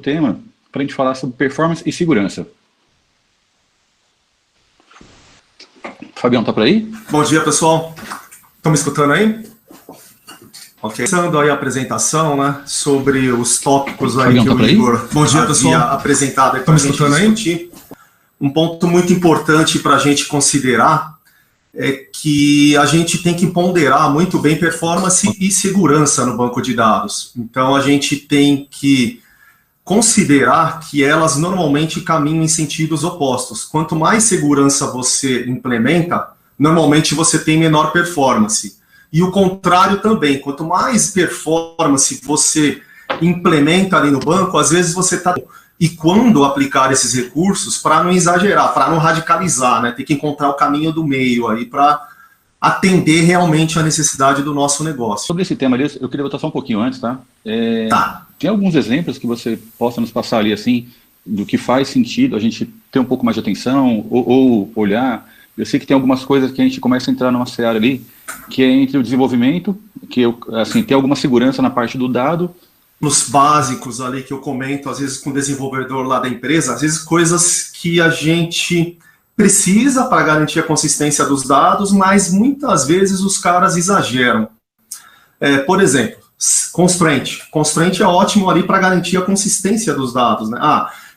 tema para a gente falar sobre performance e segurança. Fabião, tá por aí? Bom dia, pessoal. Estão me escutando aí? Ok. Começando aí a apresentação, né, sobre os tópicos aí Fabião, que o Igor havia apresentado. Estão me escutando aí? Um ponto muito importante para a gente considerar é que a gente tem que ponderar muito bem performance e segurança no banco de dados. Então, a gente tem que considerar que elas normalmente caminham em sentidos opostos. Quanto mais segurança você implementa, normalmente você tem menor performance. E o contrário também, quanto mais performance você implementa ali no banco, às vezes você está... E quando aplicar esses recursos, para não exagerar, para não radicalizar, né? Tem que encontrar o caminho do meio aí para atender realmente a necessidade do nosso negócio. Sobre esse tema ali, eu queria voltar só um pouquinho antes, tá? Tá. Tem alguns exemplos que você possa nos passar ali, assim, do que faz sentido a gente ter um pouco mais de atenção ou olhar. Eu sei que tem algumas coisas que a gente começa a entrar numa seara ali, que é entre o desenvolvimento, que assim, tem alguma segurança na parte do dado. Nos básicos ali que eu comento, às vezes com o desenvolvedor lá da empresa, às vezes coisas que a gente precisa para garantir a consistência dos dados, mas muitas vezes os caras exageram. Por exemplo, constraint. Constraint é ótimo ali para garantir a consistência dos dados, né?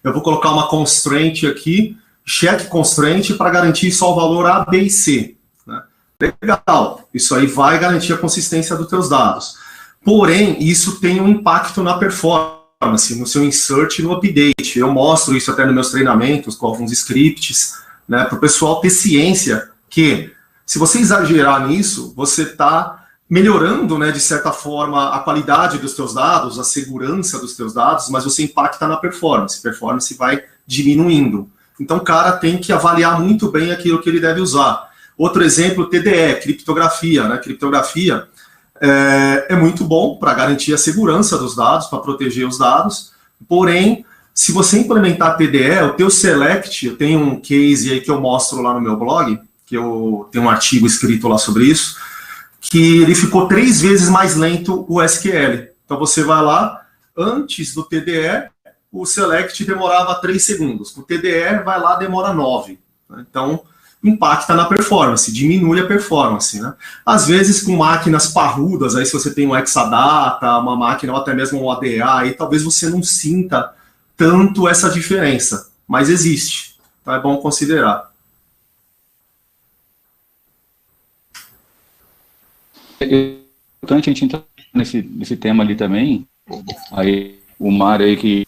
Eu vou colocar uma constraint aqui, check constraint para garantir só o valor A, B e C. Né? Legal, isso aí vai garantir a consistência dos teus dados. Porém, isso tem um impacto na performance, no seu insert e no update. Eu mostro isso até nos meus treinamentos, com alguns scripts, né, para o pessoal ter ciência que, se você exagerar nisso, você está melhorando, né, de certa forma, a qualidade dos teus dados, a segurança dos teus dados, mas você impacta na performance. A performance vai diminuindo. Então, o cara tem que avaliar muito bem aquilo que ele deve usar. Outro exemplo, TDE, criptografia. Né? Criptografia é muito bom para garantir a segurança dos dados, para proteger os dados, porém, se você implementar TDE, o teu select, eu tenho um case aí que eu mostro lá no meu blog, que eu tenho um artigo escrito lá sobre isso, que ele ficou 3 vezes mais lento o SQL. Então você vai lá, antes do TDE, o select demorava 3 segundos, o TDE vai lá, demora 9. Então, impacta na performance, diminui a performance, né? Às vezes com máquinas parrudas, aí se você tem um Exadata, uma máquina ou até mesmo um ADA, aí talvez você não sinta tanto essa diferença, mas existe, então é bom considerar. É importante a gente entrar nesse tema ali também, aí o Mário aí que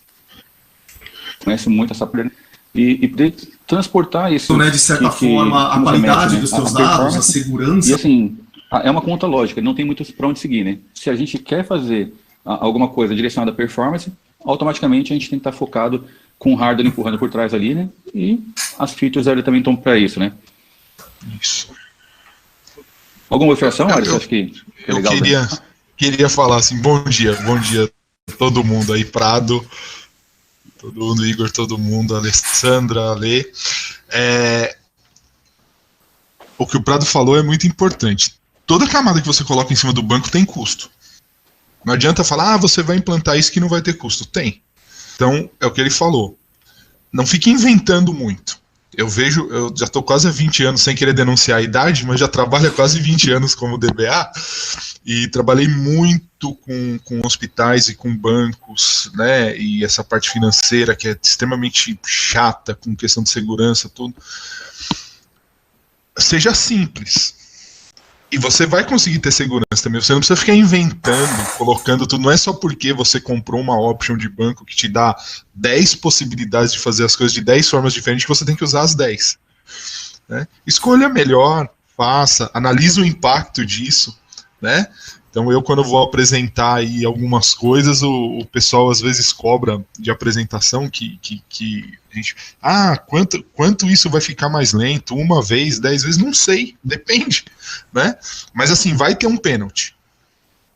conhece muito essa parte, e poder transportar isso, né, de certa forma, a qualidade dos seus dados, a segurança. E assim, é uma conta lógica, não tem muito para onde seguir, né? Se a gente quer fazer alguma coisa direcionada à performance, automaticamente a gente tem que estar focado com o hardware empurrando por trás ali, né? E as features ali também estão para isso, né? Isso. Alguma observação, Mário? Você acha que é legal? Eu queria falar assim, bom dia todo mundo aí, Prado, todo mundo, Igor, todo mundo, Alessandra, Ale. O que o Prado falou é muito importante. Toda camada que você coloca em cima do banco tem custo. Não adianta falar, você vai implantar isso que não vai ter custo. Tem. Então, é o que ele falou. Não fique inventando muito. Eu já estou quase há 20 anos, sem querer denunciar a idade, mas já trabalho há quase 20 anos como DBA, e trabalhei muito com hospitais e com bancos, né, e essa parte financeira que é extremamente chata, com questão de segurança, tudo. Seja simples. E você vai conseguir ter segurança também. Você não precisa ficar inventando, colocando tudo. Não é só porque você comprou uma option de banco que te dá 10 possibilidades de fazer as coisas de 10 formas diferentes que você tem que usar as 10. Né? Escolha melhor, faça, analise o impacto disso. Né? Então quando eu vou apresentar aí algumas coisas, o pessoal às vezes cobra de apresentação que a gente, quanto isso vai ficar mais lento, 1 vez, 10 vezes, não sei, depende, né? Mas assim, vai ter um pênalti.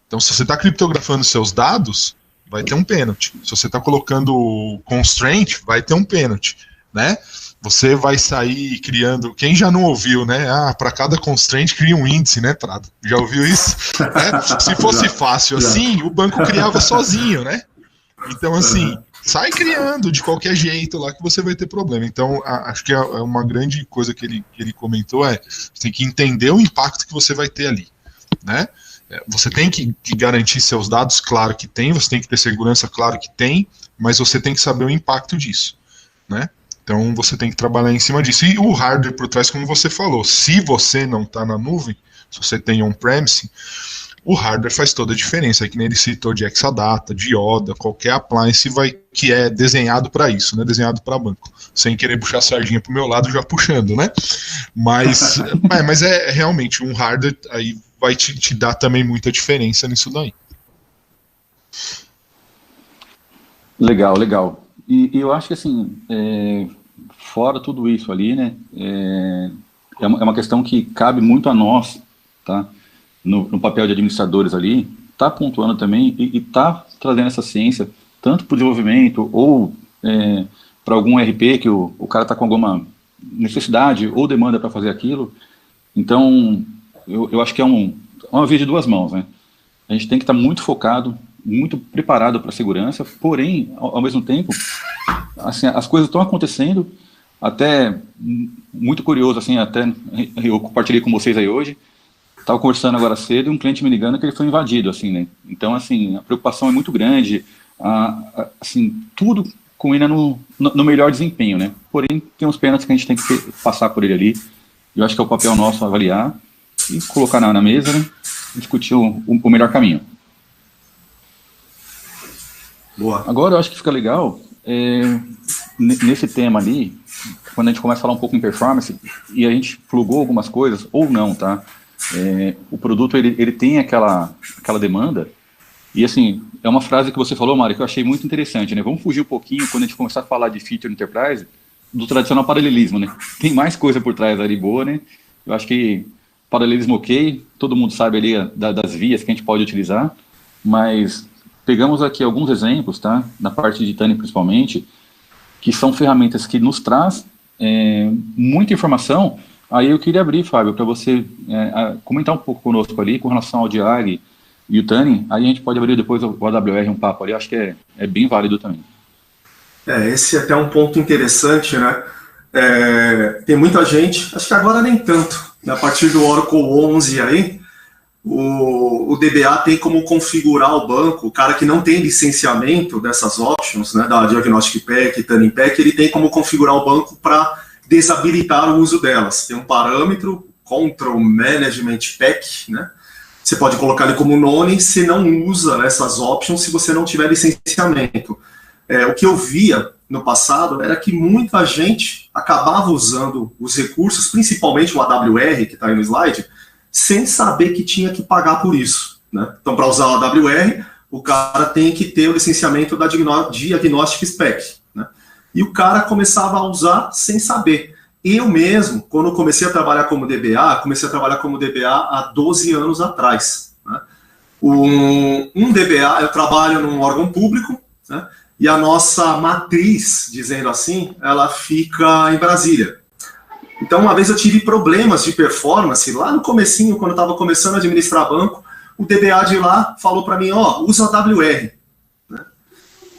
Então se você está criptografando seus dados, vai ter um pênalti. Se você está colocando constraint, vai ter um pênalti, né? Você vai sair criando... Quem já não ouviu, né? Para cada constraint cria um índice, né, Prado? Já ouviu isso? Se fosse fácil assim, o banco criava sozinho, né? Então, assim, sai criando de qualquer jeito lá que você vai ter problema. Então, acho que é uma grande coisa que ele comentou você tem que entender o impacto que você vai ter ali, né? Você tem que garantir seus dados, claro que tem, você tem que ter segurança, claro que tem, mas você tem que saber o impacto disso, né? Então, você tem que trabalhar em cima disso. E o hardware por trás, como você falou, se você não está na nuvem, se você tem on-premise, o hardware faz toda a diferença, que nem ele citou de Exadata, de Yoda, qualquer appliance que é desenhado para isso, né? Desenhado para banco. Sem querer puxar a sardinha pro meu lado, já puxando, né? Mas é realmente um hardware aí vai te dar também muita diferença nisso daí. Legal, legal. E eu acho que assim, fora tudo isso ali, né? É uma questão que cabe muito a nós, tá? No papel de administradores ali, está pontuando também e está trazendo essa ciência, tanto para o desenvolvimento ou para algum RP que o cara está com alguma necessidade ou demanda para fazer aquilo. Então, eu acho que é uma via de duas mãos, né? A gente tem que estar muito focado, muito preparado para a segurança, porém, ao mesmo tempo, assim, as coisas estão acontecendo, até muito curioso, assim, até eu compartilhei com vocês aí hoje. Estava conversando agora cedo e um cliente me ligando que ele foi invadido, assim, né? Então, assim, a preocupação é muito grande, assim, tudo com ele no melhor desempenho, né? Porém, tem uns pênaltis que a gente tem que passar por ele ali. Eu acho que é o papel nosso avaliar e colocar na mesa, né? Discutir o melhor caminho. Boa. Agora, eu acho que fica legal, nesse tema ali, quando a gente começa a falar um pouco em performance, e a gente plugou algumas coisas, ou não, tá? O produto ele tem aquela demanda, e assim, é uma frase que você falou, Mário, que eu achei muito interessante, né? Vamos fugir um pouquinho, quando a gente começar a falar de feature enterprise, do tradicional paralelismo, né? Tem mais coisa por trás ali boa, né? Eu acho que paralelismo ok, todo mundo sabe ali das vias que a gente pode utilizar, mas pegamos aqui alguns exemplos, tá? Na parte de Tani principalmente, que são ferramentas que nos traz muita informação. Aí eu queria abrir, Fábio, para você comentar um pouco conosco ali com relação ao Diag e o Tani. Aí a gente pode abrir depois o AWR um papo ali, acho que é bem válido também. Esse é até um ponto interessante, né? Tem muita gente, acho que agora nem tanto, né? A partir do Oracle 11 aí, o DBA tem como configurar o banco, o cara que não tem licenciamento dessas options, né, da Diagnostic Pack, Tuning Pack, ele tem como configurar o banco para desabilitar o uso delas. Tem um parâmetro, Control Management Pack, né? Você pode colocar ele como none, se não usa essas options se você não tiver licenciamento. O que eu via no passado era que muita gente acabava usando os recursos, principalmente o AWR, que está aí no slide, sem saber que tinha que pagar por isso, né? Então, para usar o AWR, o cara tem que ter o licenciamento da Diagnostic Spec, né? E o cara começava a usar sem saber. Eu mesmo, quando comecei a trabalhar como DBA, há 12 anos atrás, né? Um DBA, eu trabalho num órgão público, né? E a nossa matriz, dizendo assim, ela fica em Brasília. Então, uma vez eu tive problemas de performance, lá no comecinho, quando eu estava começando a administrar banco, o DBA de lá falou para mim, usa o AWR. Né?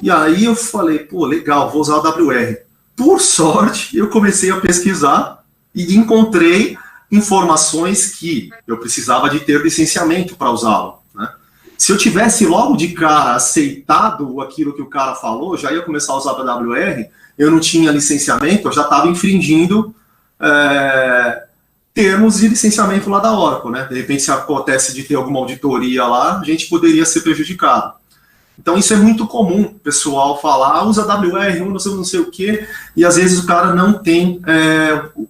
E aí eu falei, pô, legal, vou usar o AWR. Por sorte, eu comecei a pesquisar e encontrei informações que eu precisava de ter licenciamento para usá-lo. Né? Se eu tivesse logo de cara aceitado aquilo que o cara falou, já ia começar a usar o AWR, eu não tinha licenciamento, eu já estava infringindo termos de licenciamento lá da Oracle, né? De repente, se acontece de ter alguma auditoria lá, a gente poderia ser prejudicado. Então, isso é muito comum, o pessoal falar, usa WR, não sei o quê, e às vezes o cara não tem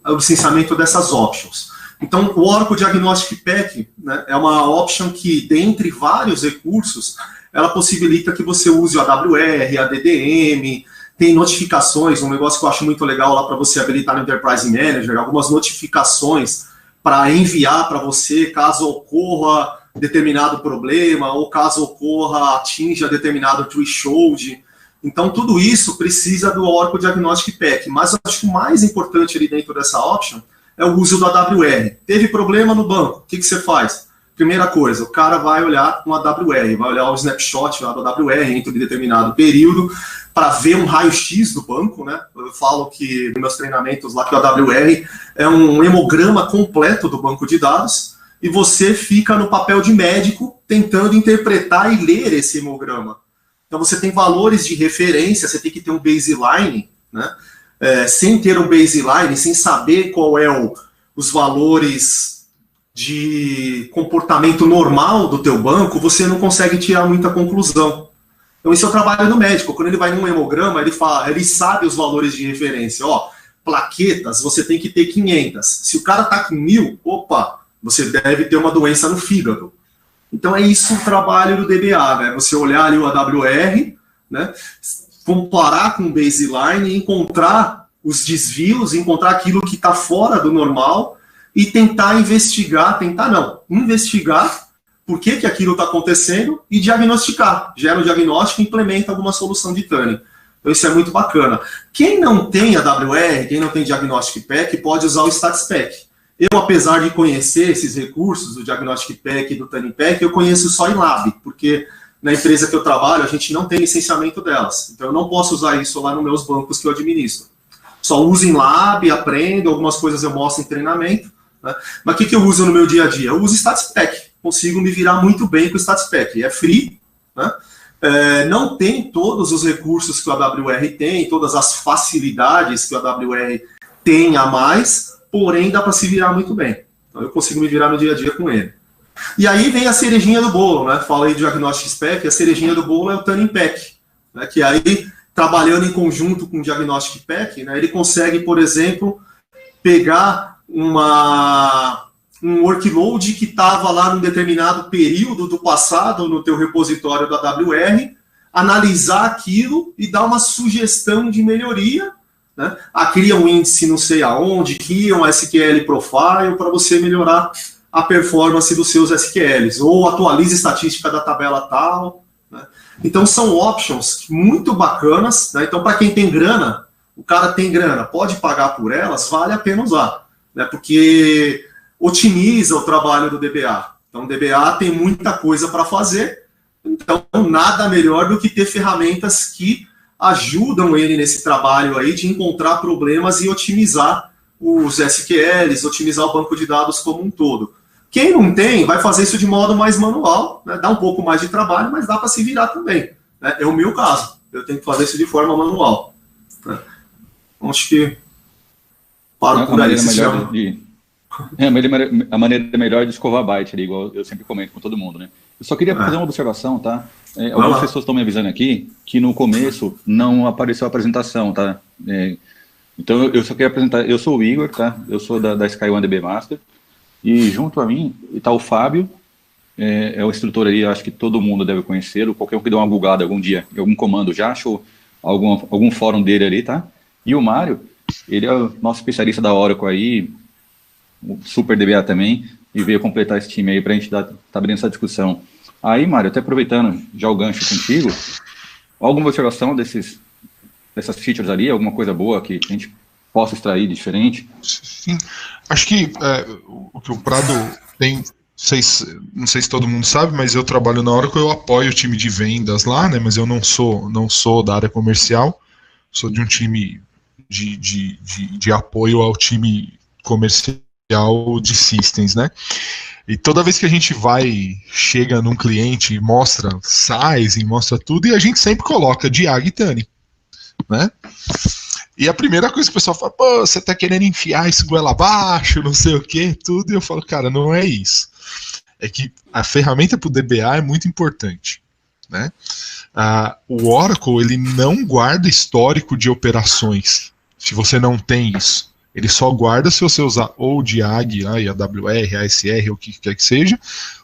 o licenciamento dessas options. Então, o Oracle Diagnostic Pack, né, é uma option que, dentre vários recursos, ela possibilita que você use o AWR, a DDM, tem notificações, um negócio que eu acho muito legal lá para você habilitar no Enterprise Manager, algumas notificações para enviar para você caso ocorra determinado problema ou caso atinja determinado threshold. Então, tudo isso precisa do Oracle Diagnostic Pack, mas eu acho que o mais importante ali dentro dessa option é o uso do AWR. Teve problema no banco, o que você faz? Primeira coisa, o cara vai olhar um AWR, vai olhar o snapshot lá do AWR entre um determinado período, para ver um raio-x do banco, né? Eu falo que nos meus treinamentos lá que o AWR é um hemograma completo do banco de dados e você fica no papel de médico tentando interpretar e ler esse hemograma. Então você tem valores de referência, você tem que ter um baseline, né? Sem ter um baseline, sem saber qual é os valores de comportamento normal do teu banco, você não consegue tirar muita conclusão. Então esse é o trabalho do médico. Quando ele vai num hemograma, ele sabe os valores de referência. Plaquetas, você tem que ter 500. Se o cara tá com 1000, você deve ter uma doença no fígado. Então é isso o trabalho do DBA, né? Você olhar ali o AWR, né? Comparar com o baseline, encontrar os desvios, encontrar aquilo que está fora do normal e tentar investigar por que aquilo está acontecendo e diagnosticar. Gera o diagnóstico e implementa alguma solução de tuning. Então isso é muito bacana. Quem não tem AWR, quem não tem Diagnostic Pack, pode usar o StatsPack. Eu, apesar de conhecer esses recursos, do Diagnostic Pack e do Tuning Pack, eu conheço só em Lab, porque na empresa que eu trabalho, a gente não tem licenciamento delas. Então, eu não posso usar isso lá nos meus bancos que eu administro. Só uso em Lab, aprendo, algumas coisas eu mostro em treinamento. Né? Mas o que eu uso no meu dia a dia? Eu uso StatsPack. Consigo me virar muito bem com o StatsPack. É free, né? Não tem todos os recursos que o AWR tem, todas as facilidades que o AWR tem a mais, porém dá para se virar muito bem. Então, eu consigo me virar no dia a dia com ele. E aí vem a cerejinha do bolo, né? Falei de Diagnostic Pack, a cerejinha do bolo é o Tuning Pack, né? Que aí, trabalhando em conjunto com o Diagnostic Pack, né, ele consegue, por exemplo, pegar um workload que estava lá num determinado período do passado no teu repositório do AWR, analisar aquilo e dar uma sugestão de melhoria, né? Cria um índice não sei aonde, cria um SQL profile para você melhorar a performance dos seus SQLs, ou atualiza a estatística da tabela tal, né? Então são options muito bacanas, né? Então para quem tem grana, o cara tem grana, pode pagar por elas, vale a pena usar, né? Porque otimiza o trabalho do DBA. Então o DBA tem muita coisa para fazer, então nada melhor do que ter ferramentas que ajudam ele nesse trabalho aí de encontrar problemas e otimizar os SQLs, otimizar o banco de dados como um todo. Quem não tem, vai fazer isso de modo mais manual, né? Dá um pouco mais de trabalho, mas dá para se virar também, né? É o meu caso, eu tenho que fazer isso de forma manual, né? Acho que paro por aí. A maneira melhor de escovar byte, ali, igual eu sempre comento com todo mundo, né? Eu só queria fazer uma observação, tá? Algumas pessoas estão me avisando aqui que no começo não apareceu a apresentação, tá? Então eu só queria apresentar, eu sou o Igor, tá? Eu sou da Sky1 DB Master, e junto a mim está o Fábio, é o instrutor aí, acho que todo mundo deve conhecê-lo, qualquer um que dê uma googada algum dia, em algum comando já achou algum fórum dele ali, tá? E o Mário, ele é o nosso especialista da Oracle aí, o Super DBA também, e veio completar esse time aí para a gente tá abrindo essa discussão. Aí, Mário, até aproveitando já o gancho contigo, alguma observação dessas features ali, alguma coisa boa que a gente possa extrair de diferente? Sim, acho que o que o Prado tem, não sei se todo mundo sabe, mas eu trabalho na Oracle, eu apoio o time de vendas lá, né, mas eu não sou da área comercial, sou de um time de apoio ao time comercial de systems, né? E toda vez que a gente chega num cliente e mostra size, mostra tudo, e a gente sempre coloca Diag e Tuning, né? E a primeira coisa que o pessoal fala, pô, você tá querendo enfiar isso goela abaixo, não sei o que, tudo, e eu falo, cara, não é isso. É que a ferramenta pro DBA é muito importante, né? O Oracle, ele não guarda histórico de operações, se você não tem isso. Ele só guarda se você usar ou Diag, AWR, ASR, ou o que quer que seja,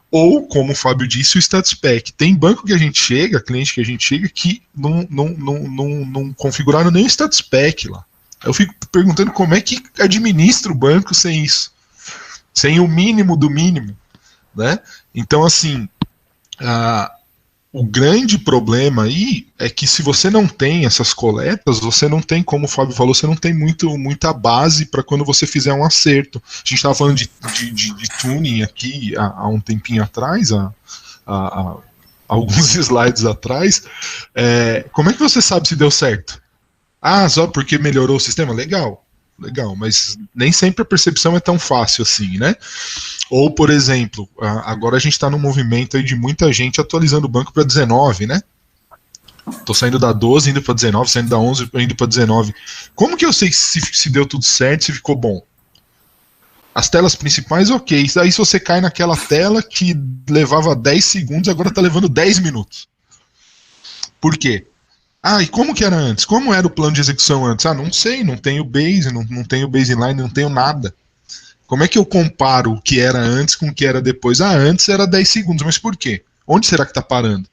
ou, como o Fábio disse, o StatsPack. Tem banco que a gente chega, cliente que a gente chega, que não configuraram nem o StatsPack lá. Eu fico perguntando como é que administra o banco sem isso, sem o mínimo do mínimo, né? Então, assim, o grande problema aí é que se você não tem essas coletas, você não tem, como o Fábio falou, você não tem muita base para quando você fizer um acerto. A gente estava falando de tuning aqui há um tempinho atrás, há alguns slides atrás, como é que você sabe se deu certo? Ah, só porque melhorou o sistema? Legal, mas nem sempre a percepção é tão fácil assim, né? Ou, por exemplo, agora a gente está num movimento aí de muita gente atualizando o banco para 19, né? Tô saindo da 12 indo para 19, saindo da 11 indo para 19. Como que eu sei se deu tudo certo, se ficou bom? As telas principais, ok. Aí se você cai naquela tela que levava 10 segundos, agora tá levando 10 minutos. Por quê? Ah, e como que era antes? Como era o plano de execução antes? Ah, não sei, não tenho base, não tenho baseline, não tenho nada. Como é que eu comparo o que era antes com o que era depois? Ah, antes era 10 segundos, mas por quê? Onde será que tá parando?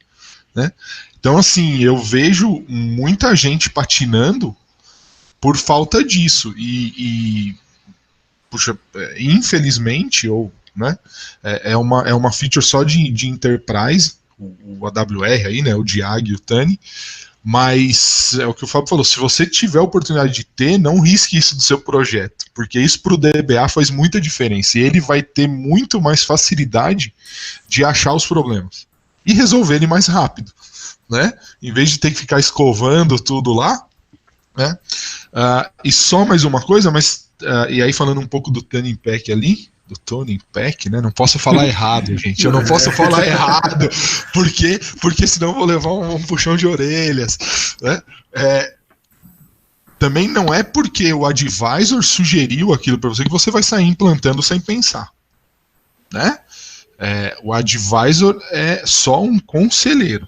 Né? Então, assim, eu vejo muita gente patinando por falta disso. Puxa, infelizmente, né, é uma feature só de Enterprise, o AWR aí, né, o Diag e o Tani, mas é o que o Fábio falou, se você tiver a oportunidade de ter, não risque isso do seu projeto, porque isso para o DBA faz muita diferença, e ele vai ter muito mais facilidade de achar os problemas e resolver ele mais rápido, né, em vez de ter que ficar escovando tudo lá, né, e só mais uma coisa, mas e aí falando um pouco do Tuning Pack ali, do Tuning Pack, né? Não posso falar errado, gente. Eu não posso falar errado, porque senão eu vou levar um puxão de orelhas, né? Também não é porque o advisor sugeriu aquilo para você que você vai sair implantando sem pensar, né? O advisor é só um conselheiro.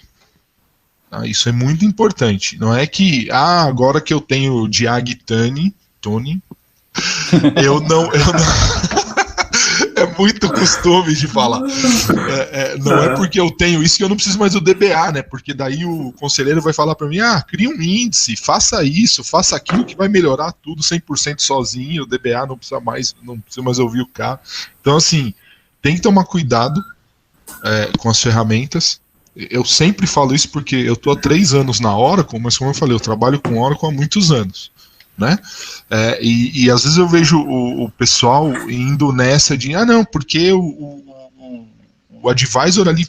Tá? Isso é muito importante. Não é que agora que eu tenho o Diag Tani, eu não é muito costume de falar. Não é porque eu tenho isso que eu não preciso mais do DBA, né? Porque daí o conselheiro vai falar para mim, cria um índice, faça isso, faça aquilo que vai melhorar tudo 100% sozinho, o DBA não precisa mais ouvir o cara. Então, assim, tem que tomar cuidado com as ferramentas. Eu sempre falo isso porque eu tô há 3 anos na Oracle, mas como eu falei, eu trabalho com Oracle há muitos anos. Né? E às vezes eu vejo o pessoal indo nessa de não, porque o advisor ali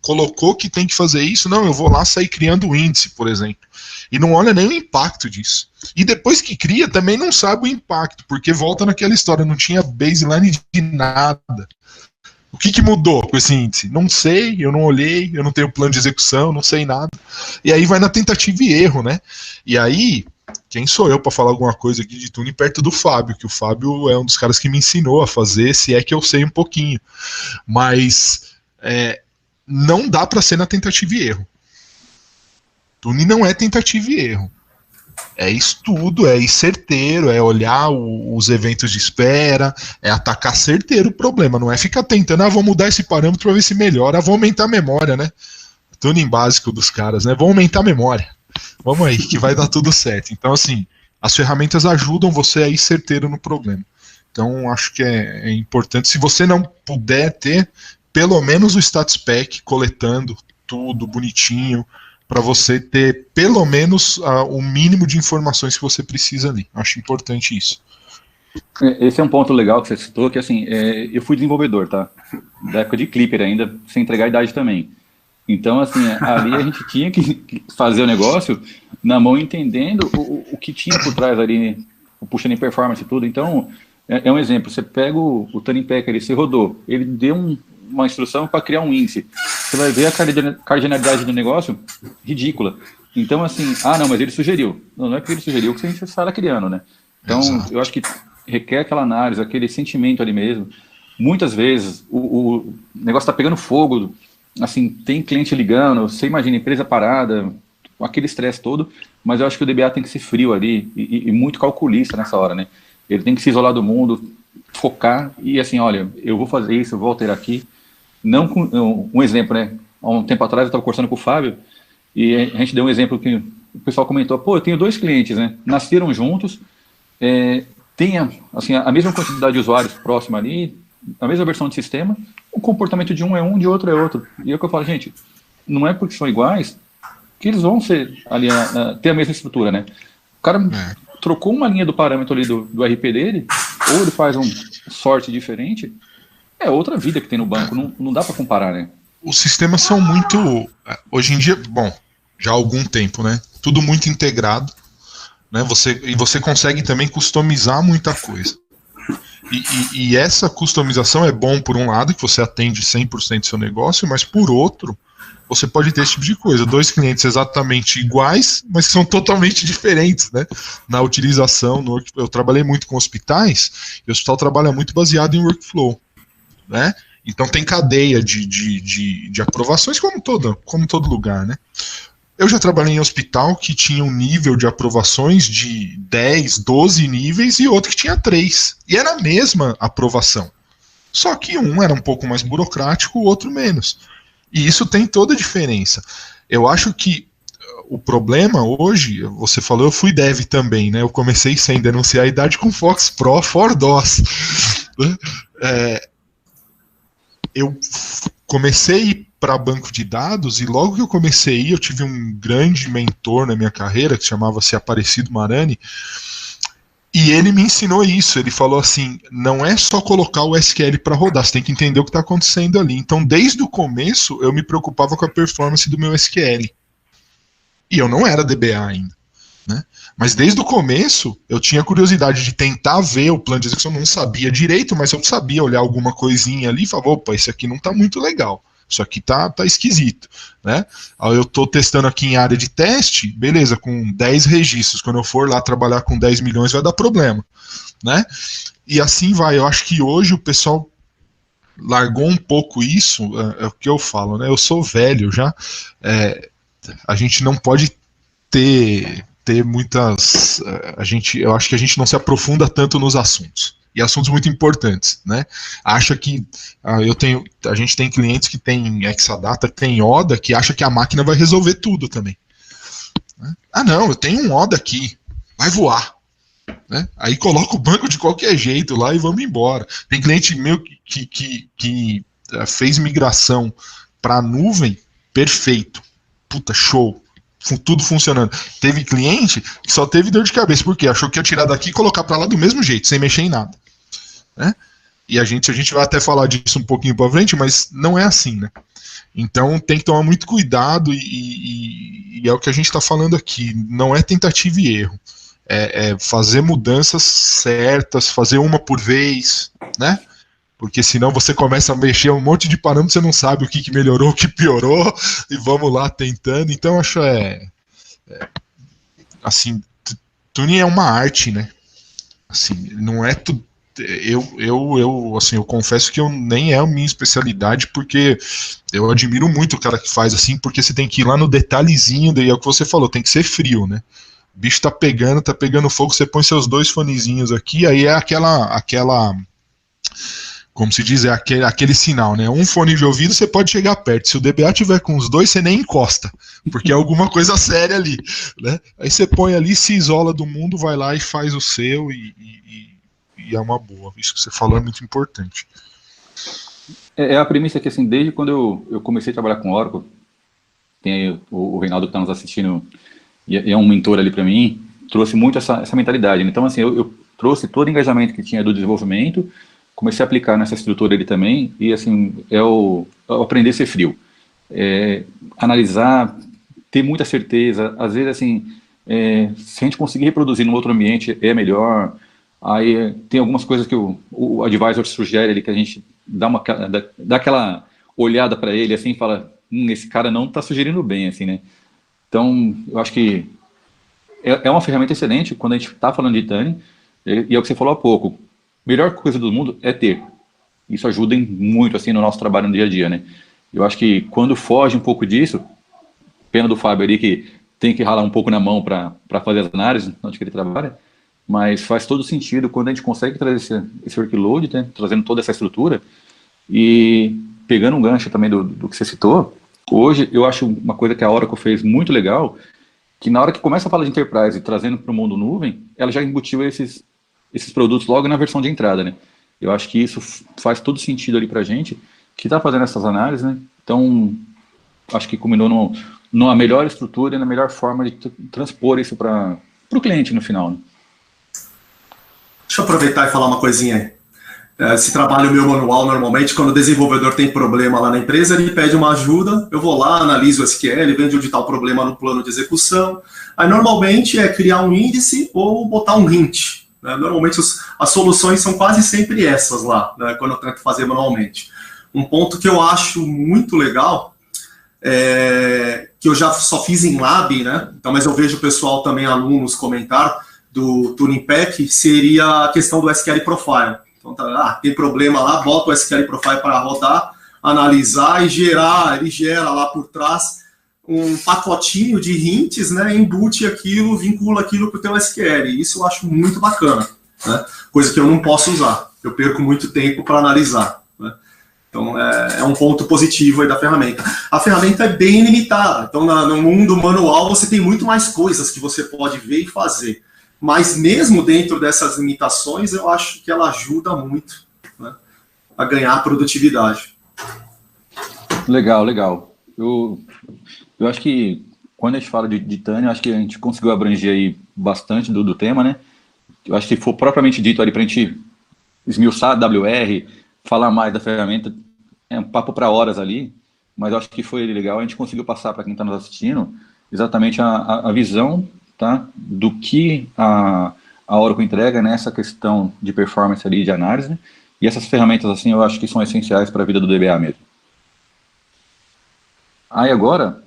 colocou que tem que fazer isso, não, eu vou lá sair criando o índice, por exemplo, e não olha nem o impacto disso, e depois que cria também não sabe o impacto, porque volta naquela história, não tinha baseline de nada. O que mudou com esse índice? Não sei, eu não olhei, eu não tenho plano de execução, não sei nada, e aí vai na tentativa e erro, né? E aí quem sou eu para falar alguma coisa aqui de tuning perto do Fábio, que o Fábio é um dos caras que me ensinou a fazer, se é que eu sei um pouquinho. Mas não dá para ser na tentativa e erro. Tuning não é tentativa e erro. É estudo, é ir certeiro, é olhar os eventos de espera, é atacar certeiro o problema, não é ficar tentando, vou mudar esse parâmetro para ver se melhora, vou aumentar a memória, né? Tuning básico dos caras, né? Vou aumentar a memória. Vamos aí, que vai dar tudo certo. Então, assim, as ferramentas ajudam você a ir certeiro no problema. Então, acho que é importante. Se você não puder ter, pelo menos o status pack coletando tudo bonitinho, para você ter pelo menos o mínimo de informações que você precisa ali. Acho importante isso. Esse é um ponto legal que você citou, que assim, eu fui desenvolvedor, tá? Da época de Clipper ainda, sem entregar a idade também. Então, assim, ali a gente tinha que fazer o negócio na mão, entendendo o que tinha por trás ali, puxando em performance e tudo. Então, é um exemplo, você pega o Tuning Pack ali, você rodou, ele deu uma instrução para criar um índice. Você vai ver a cardinalidade do negócio ridícula. Então, assim, não, mas ele sugeriu. Não é porque ele sugeriu que você está criando, né? Então, exato. Eu acho que requer aquela análise, aquele sentimento ali mesmo. Muitas vezes, o negócio está pegando fogo, assim, tem cliente ligando, você imagina, empresa parada, aquele estresse todo, mas eu acho que o DBA tem que ser frio ali e muito calculista nessa hora, né? Ele tem que se isolar do mundo, focar e assim, olha, eu vou fazer isso, eu vou alterar aqui. Não com, um exemplo, né? Há um tempo atrás eu estava conversando com o Fábio e a gente deu um exemplo que o pessoal comentou, eu tenho 2 clientes, né? Nasceram juntos, tem assim, a mesma quantidade de usuários próxima ali, a mesma versão de sistema, o comportamento de um é um, de outro é outro. E é o que eu falo, gente, não é porque são iguais que eles vão ser ali, ter a mesma estrutura, né? O cara trocou uma linha do parâmetro ali do RP dele, ou ele faz um sorte diferente, é outra vida que tem no banco, não dá para comparar, né? os sistemas são muito, hoje em dia, bom, já há algum tempo, né? Tudo muito integrado, né? Você consegue também customizar muita coisa. E essa customização é bom por um lado, que você atende 100% do seu negócio, mas por outro, você pode ter esse tipo de coisa. 2 clientes exatamente iguais, mas que são totalmente diferentes, né? Na utilização, eu trabalhei muito com hospitais, e o hospital trabalha muito baseado em workflow, né? Então tem cadeia de aprovações como todo lugar, né? Eu já trabalhei em hospital que tinha um nível de aprovações de 10, 12 níveis e outro que tinha 3. E era a mesma aprovação. Só que um era um pouco mais burocrático, o outro menos. E isso tem toda a diferença. Eu acho que o problema hoje, você falou, eu fui dev também, né? Eu comecei sem denunciar a idade com Fox Pro for DOS. Eu comecei a ir para banco de dados e logo que eu comecei a ir, eu tive um grande mentor na minha carreira que chamava-se Aparecido Marani, e ele me ensinou isso. Ele falou assim, não é só colocar o SQL para rodar, você tem que entender o que está acontecendo ali. Então desde o começo eu me preocupava com a performance do meu SQL, e eu não era DBA ainda, né? Mas desde o começo eu tinha curiosidade de tentar ver o plano de execução, não sabia direito, mas eu sabia olhar alguma coisinha ali e falava, opa, esse aqui não está muito legal, isso aqui tá esquisito, né? Eu estou testando aqui em área de teste, beleza, com 10 registros, quando eu for lá trabalhar com 10 milhões vai dar problema, né? E assim vai. Eu acho que hoje o pessoal largou um pouco isso, é o que eu falo, né? Eu sou velho já, a gente não pode ter muitas, eu acho que a gente não se aprofunda tanto nos assuntos, e assuntos muito importantes, né? Acha que a gente tem clientes que tem Exadata, que tem ODA, que acha que a máquina vai resolver tudo também, né? Ah não, eu tenho um ODA aqui, vai voar, né? Aí coloca o banco de qualquer jeito lá e vamos embora. Tem cliente meu que fez migração para a nuvem, perfeito, puta, show, tudo funcionando. Teve cliente que só teve dor de cabeça, porque achou que ia tirar daqui e colocar para lá do mesmo jeito, sem mexer em nada, né? E a gente vai até falar disso um pouquinho para frente, mas não é assim, né? Então tem que tomar muito cuidado, e é o que a gente está falando aqui, não é tentativa e erro, é fazer mudanças certas, fazer uma por vez, né? Porque senão você começa a mexer um monte de parâmetros, você não sabe o que melhorou, o que piorou, e vamos lá tentando. Então acho assim, tuning é uma arte, né? Assim, não é tudo. Eu confesso que eu nem é a minha especialidade, porque eu admiro muito o cara que faz assim, porque você tem que ir lá no detalhezinho, daí é o que você falou, tem que ser frio, né? O bicho tá pegando fogo, você põe seus 2 fonezinhos aqui, aí é aquela como se diz, é aquele sinal, né? Um fone de ouvido você pode chegar perto, se o DBA tiver com os 2, você nem encosta, porque é alguma coisa séria ali, né? Aí você põe ali, se isola do mundo, vai lá e faz o seu, e é uma boa. Isso que você falou é muito importante. É a premissa que, assim, desde quando eu comecei a trabalhar com Oracle, tem aí o Reinaldo que está nos assistindo, e é um mentor ali para mim, trouxe muito essa mentalidade. Então, assim, eu trouxe todo o engajamento que tinha do desenvolvimento, comecei a aplicar nessa estrutura ali também, e assim, eu aprender a ser frio. Analisar, ter muita certeza, às vezes assim, se a gente conseguir reproduzir num outro ambiente, é melhor. Aí tem algumas coisas que o advisor sugere ali, que a gente dá aquela olhada para ele assim, e fala, esse cara não está sugerindo bem, assim, né? Então, eu acho que é uma ferramenta excelente quando a gente está falando de tuning, e é o que você falou há pouco, melhor coisa do mundo é ter. Isso ajuda muito assim no nosso trabalho no dia a dia, né? Eu acho que quando foge um pouco disso, pena do Fábio ali que tem que ralar um pouco na mão para fazer as análises onde que ele trabalha, mas faz todo sentido quando a gente consegue trazer esse workload, né? Trazendo toda essa estrutura e pegando um gancho também do que você citou. Hoje eu acho uma coisa que a Oracle fez muito legal, que na hora que começa a falar de enterprise e trazendo para o mundo nuvem, ela já embutiu esses produtos logo na versão de entrada, né? Eu acho que isso faz todo sentido ali pra gente, que está fazendo essas análises, né? Então, acho que combinou numa melhor estrutura e na melhor forma de transpor isso para o cliente no final, né? Deixa eu aproveitar e falar uma coisinha aí. Esse trabalho meu manual, normalmente, quando o desenvolvedor tem problema lá na empresa, ele pede uma ajuda, eu vou lá, analiso o SQL, vejo onde está o problema no plano de execução. Aí, normalmente, é criar um índice ou botar um hint. Né? Normalmente, as soluções são quase sempre essas lá, né, quando eu tento fazer manualmente. Um ponto que eu acho muito legal, que eu já só fiz em lab, né? Então, mas eu vejo o pessoal também, alunos, comentar do Tuning Pack, seria a questão do SQL Profile. Então, tem problema lá, bota o SQL Profile para rodar, analisar e gerar, ele gera lá por trás um pacotinho de hints, né, embute aquilo, vincula aquilo para o teu SQL. Isso eu acho muito bacana, né, coisa que eu não posso usar, eu perco muito tempo para analisar. Né. Então, é um ponto positivo aí da ferramenta. A ferramenta é bem limitada, então no mundo manual você tem muito mais coisas que você pode ver e fazer. Mas mesmo dentro dessas limitações, eu acho que ela ajuda muito, né, a ganhar produtividade. Legal. Eu acho que quando a gente fala de Tânia, acho que a gente conseguiu abranger aí bastante do tema, né? Eu acho que se for propriamente dito ali para a gente esmiuçar a WR, falar mais da ferramenta, é um papo para horas ali, mas eu acho que foi legal, a gente conseguiu passar para quem está nos assistindo exatamente a visão, tá, do que a Oracle entrega nessa questão de performance ali, de análise, né? E essas ferramentas, assim, eu acho que são essenciais para a vida do DBA mesmo. Aí agora,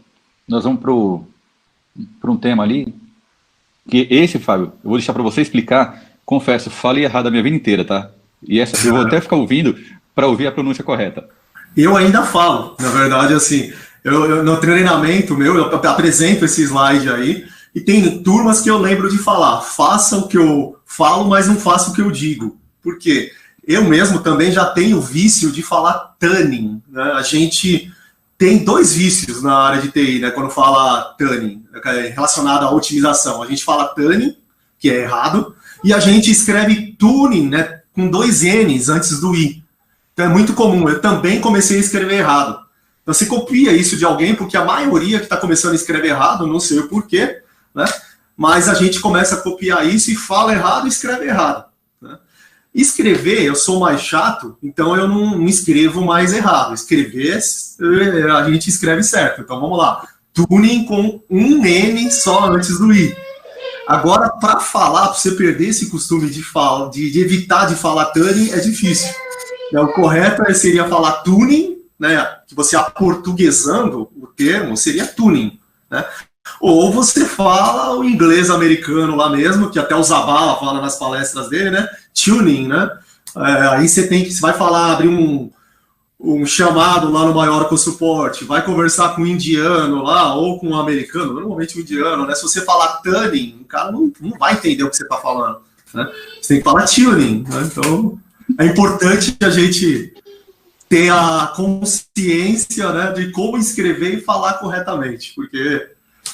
nós vamos para um tema ali, que esse, Fábio, eu vou deixar para você explicar, confesso, falei errado a minha vida inteira, tá? E essa eu vou até ficar ouvindo para ouvir a pronúncia correta. Eu ainda falo, na verdade, assim, eu no treinamento meu, eu apresento esse slide aí, e tem turmas que eu lembro de falar, faça o que eu falo, mas não faça o que eu digo. Por quê? Eu mesmo também já tenho o vício de falar tuning, né? A gente tem dois vícios na área de TI, né? Quando fala tuning, relacionado à otimização. A gente fala tuning, que é errado, e a gente escreve tuning, né, com 2 N's antes do I. Então é muito comum, eu também comecei a escrever errado. Então você copia isso de alguém, porque a maioria que está começando a escrever errado, não sei o porquê, né? Mas a gente começa a copiar isso e fala errado e escreve errado. Né? Escrever, eu sou mais chato, então eu não escrevo mais errado. Escrever, a gente escreve certo. Então vamos lá. Tuning com um N só antes do I. Agora, para falar, para você perder esse costume de evitar de falar tuning, é difícil. O correto seria falar tuning, né? Que você aportuguesando o termo, seria tuning, né? Ou você fala o inglês americano lá mesmo, que até o Zabala fala nas palestras dele, né? Tuning, né? Aí você vai falar, abrir um chamado lá no Oracle Support, vai conversar com um indiano lá, ou com um americano, normalmente um indiano, né? Se você falar tuning, o cara não vai entender o que você está falando, né? Você tem que falar tuning, né? Então, é importante a gente ter a consciência, né, de como escrever e falar corretamente, porque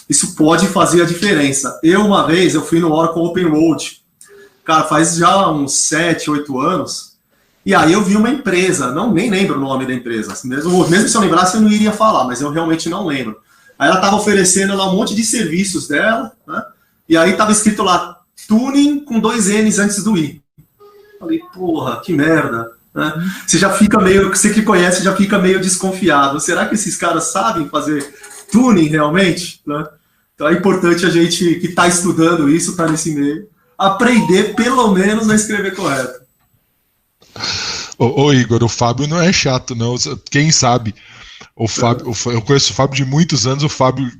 isso pode fazer a diferença. Uma vez, eu fui no Oracle Open Road, cara, faz já uns 7, 8 anos, e aí eu vi uma empresa, nem lembro o nome da empresa, mesmo se eu lembrasse eu não iria falar, mas eu realmente não lembro. Aí ela estava oferecendo lá um monte de serviços dela, né, e aí estava escrito lá, tuning com 2 N's antes do I. Falei, porra, que merda. Né? Você que conhece já fica meio desconfiado. Será que esses caras sabem fazer tuning realmente? Né? Então é importante a gente que está estudando isso, está nesse meio, aprender pelo menos a escrever correto. Ô Igor, o Fábio não é chato, não. Quem sabe? O Fábio, eu conheço o Fábio de muitos anos. O Fábio,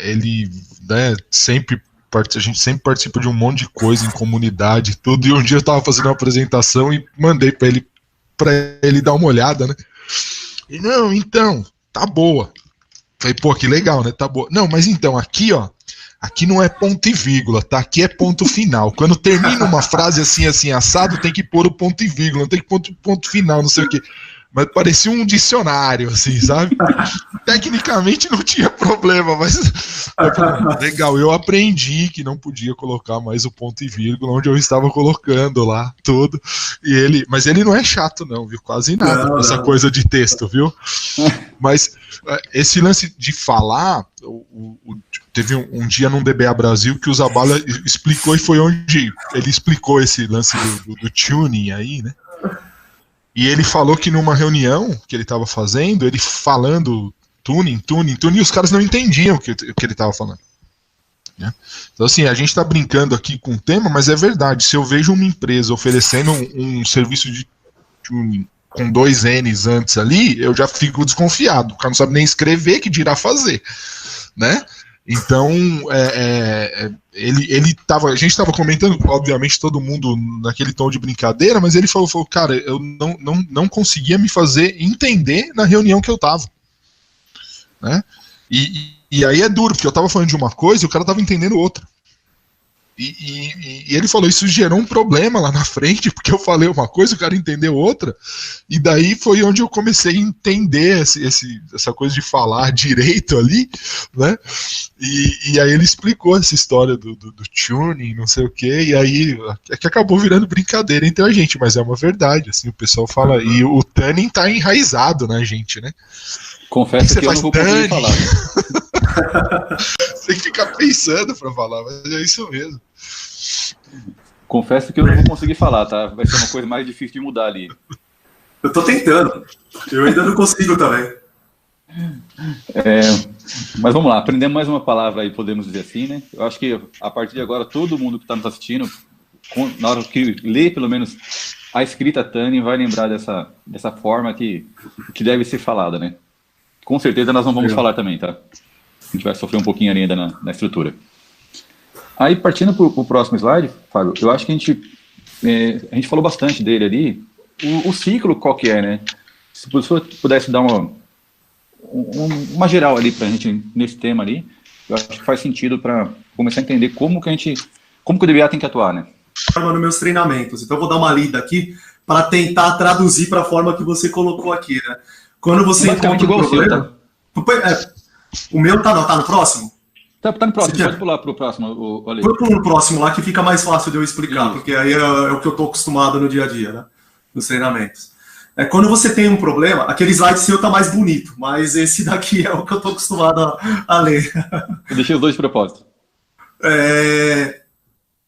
ele, né, a gente sempre participa de um monte de coisa em comunidade, tudo. E um dia eu estava fazendo uma apresentação e mandei para ele dar uma olhada, né? E não, então, tá boa. Falei, pô, que legal, né? Tá boa. Não, mas então, aqui, ó, aqui não é ponto e vírgula, tá? Aqui é ponto final. Quando termina uma frase assim, assado, tem que pôr o ponto e vírgula, não tem que pôr ponto final, não sei o quê. Mas parecia um dicionário, assim, sabe? Tecnicamente não tinha problema, mas legal, eu aprendi que não podia colocar mais o ponto e vírgula onde eu estava colocando lá tudo. Mas ele não é chato não, viu? Quase nada essa coisa de texto, viu? Mas esse lance de falar, teve um dia num DBA Brasil que o Zabala explicou, e foi onde ele explicou esse lance do tuning aí, né? E ele falou que numa reunião que ele estava fazendo, ele falando tuning, e os caras não entendiam o que ele estava falando. Né? Então, assim, a gente está brincando aqui com o tema, mas é verdade. Se eu vejo uma empresa oferecendo um serviço de tuning com 2 N's antes ali, eu já fico desconfiado. O cara não sabe nem escrever, que dirá fazer. Né? Então, a gente estava comentando, obviamente, todo mundo naquele tom de brincadeira, mas ele falou cara, eu não conseguia me fazer entender na reunião que eu estava. Né? E aí é duro, porque eu estava falando de uma coisa e o cara estava entendendo outra. E ele falou, isso gerou um problema lá na frente, porque eu falei uma coisa, o cara entendeu outra, e daí foi onde eu comecei a entender essa coisa de falar direito ali, né? E aí ele explicou essa história do tuning, não sei o quê, e aí é que acabou virando brincadeira entre a gente, mas é uma verdade, assim, o pessoal fala, e o tuning tá enraizado na gente, né? Confesso que eu não vou conseguir falar. Você tem que ficar pensando pra falar, mas é isso mesmo. Confesso que eu não vou conseguir falar, tá? Vai ser uma coisa mais difícil de mudar ali. Eu tô tentando. Eu ainda não consigo também. Mas vamos lá, aprendemos mais uma palavra aí, podemos dizer assim, né? Eu acho que a partir de agora, todo mundo que está nos assistindo, na hora que lê pelo menos a escrita tuning, vai lembrar dessa forma que deve ser falada, né? Com certeza nós não vamos falar também, tá? A gente vai sofrer um pouquinho ainda na estrutura. Aí, partindo para o próximo slide, Fábio, eu acho que a gente falou bastante dele ali. O ciclo qual que é, né? Se você pudesse dar uma geral ali para a gente nesse tema ali, eu acho que faz sentido para começar a entender como que o DBA tem que atuar, né? Nos meus treinamentos. Então, eu vou dar uma lida aqui para tentar traduzir para a forma que você colocou aqui, né? Quando você encontra um problema... O meu tá no próximo? Tá no próximo, pode pular para o próximo. Vou pular no próximo lá, que fica mais fácil de eu explicar, Isso. Porque aí é o que eu estou acostumado no dia a dia, né? Nos treinamentos. Quando você tem um problema, aquele slide seu tá mais bonito, mas esse daqui é o que eu estou acostumado a ler. Eu deixei os dois de propósito.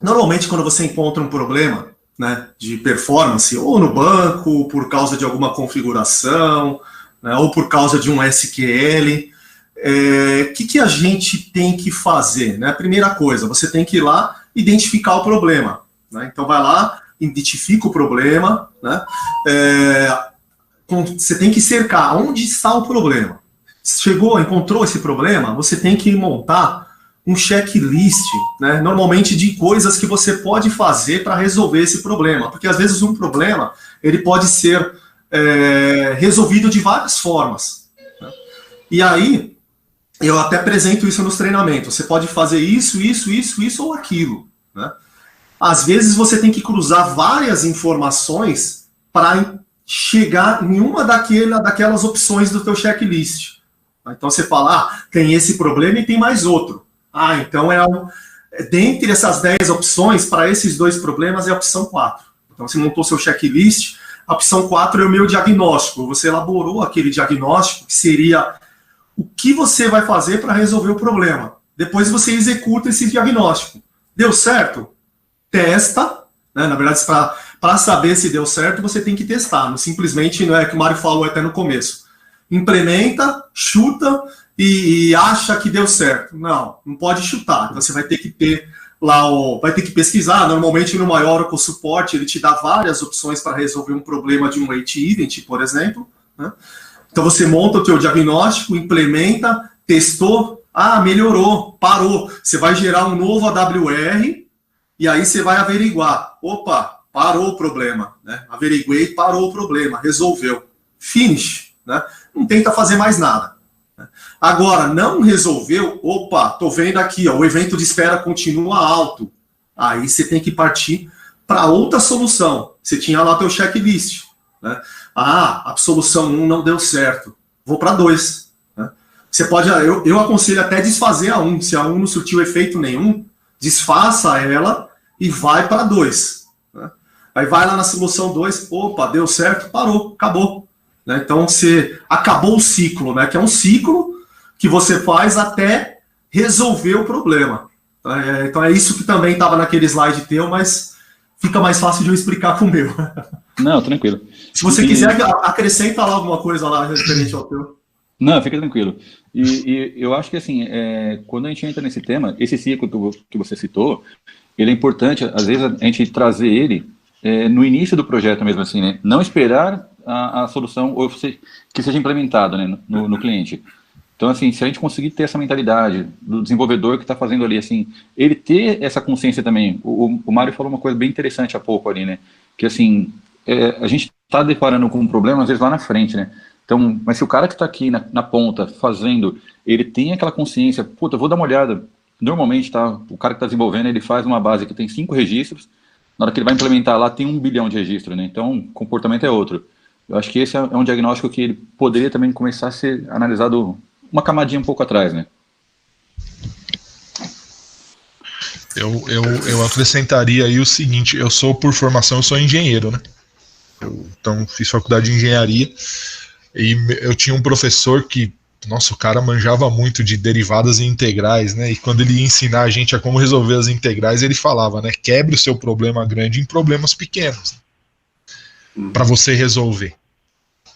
Normalmente, quando você encontra um problema, né, de performance, ou no banco, por causa de alguma configuração, né, ou por causa de um SQL, o que a gente tem que fazer? Né? A primeira coisa, você tem que ir lá identificar o problema. Né? Então, vai lá, identifica o problema, né? Você tem que cercar onde está o problema. Encontrou esse problema, você tem que montar um checklist, né? Normalmente de coisas que você pode fazer para resolver esse problema, porque às vezes um problema ele pode ser resolvido de várias formas. Né? E aí, eu até apresento isso nos treinamentos. Você pode fazer isso ou aquilo. Né? Às vezes você tem que cruzar várias informações para chegar em uma daquelas opções do teu checklist. Então você fala, tem esse problema e tem mais outro. Então dentre essas 10 opções, para esses 2 problemas é a opção 4. Então você montou seu checklist, a opção 4 é o meu diagnóstico. Você elaborou aquele diagnóstico que seria o que você vai fazer para resolver o problema. Depois você executa esse diagnóstico. Deu certo? Testa. Né? Na verdade, para saber se deu certo, você tem que testar. Não simplesmente, não é que o Mário falou até no começo. Implementa, chuta e acha que deu certo. Não pode chutar. Então, você vai ter que ter lá vai ter que pesquisar. Normalmente, no maior Oracle Support, ele te dá várias opções para resolver um problema de um late event, por exemplo. Né? Então, você monta o teu diagnóstico, implementa, testou, melhorou, parou. Você vai gerar um novo AWR e aí você vai averiguar. Opa, parou o problema. Né? Averiguei, parou o problema, resolveu. Finish. Né? Não tenta fazer mais nada. Né? Agora, não resolveu, tô vendo aqui, o evento de espera continua alto. Aí você tem que partir para outra solução. Você tinha lá o teu checklist. Né? A solução 1 não deu certo. Vou para 2. Né? Você pode, eu aconselho até desfazer a 1. Se a 1 não surtiu efeito nenhum, desfaça ela e vai para 2. Né? Aí vai lá na solução 2, deu certo, parou, acabou. Né? Então você acabou o ciclo, né? Que é um ciclo que você faz até resolver o problema. Então é isso que também estava naquele slide teu, mas fica mais fácil de eu explicar com o meu. Não, tranquilo. Se você quiser, acrescenta lá alguma coisa lá referente ao teu. Não, fica tranquilo. E eu acho que, assim, quando a gente entra nesse tema, esse ciclo que você citou, ele é importante, às vezes, a gente trazer ele no início do projeto mesmo, assim, né? Não esperar a solução ou que seja implementada, né, no cliente. Então, assim, se a gente conseguir ter essa mentalidade do desenvolvedor que está fazendo ali, assim, ele ter essa consciência também. O Mário falou uma coisa bem interessante há pouco ali, né? Que, assim, a gente está deparando com um problema, às vezes, lá na frente, né? Então, mas se o cara que está aqui na ponta fazendo, ele tem aquela consciência, puta, eu vou dar uma olhada. Normalmente, tá, o cara que está desenvolvendo, ele faz uma base que tem 5 registros, na hora que ele vai implementar lá, tem 1 bilhão de registros, né? Então, o comportamento é outro. Eu acho que esse é um diagnóstico que ele poderia também começar a ser analisado uma camadinha um pouco atrás, né? Eu acrescentaria aí o seguinte, por formação, eu sou engenheiro, né? Então, fiz faculdade de engenharia e eu tinha um professor que, nossa, o cara manjava muito de derivadas e integrais, né? E quando ele ia ensinar a gente a como resolver as integrais, ele falava, né? Quebre o seu problema grande em problemas pequenos, para você resolver.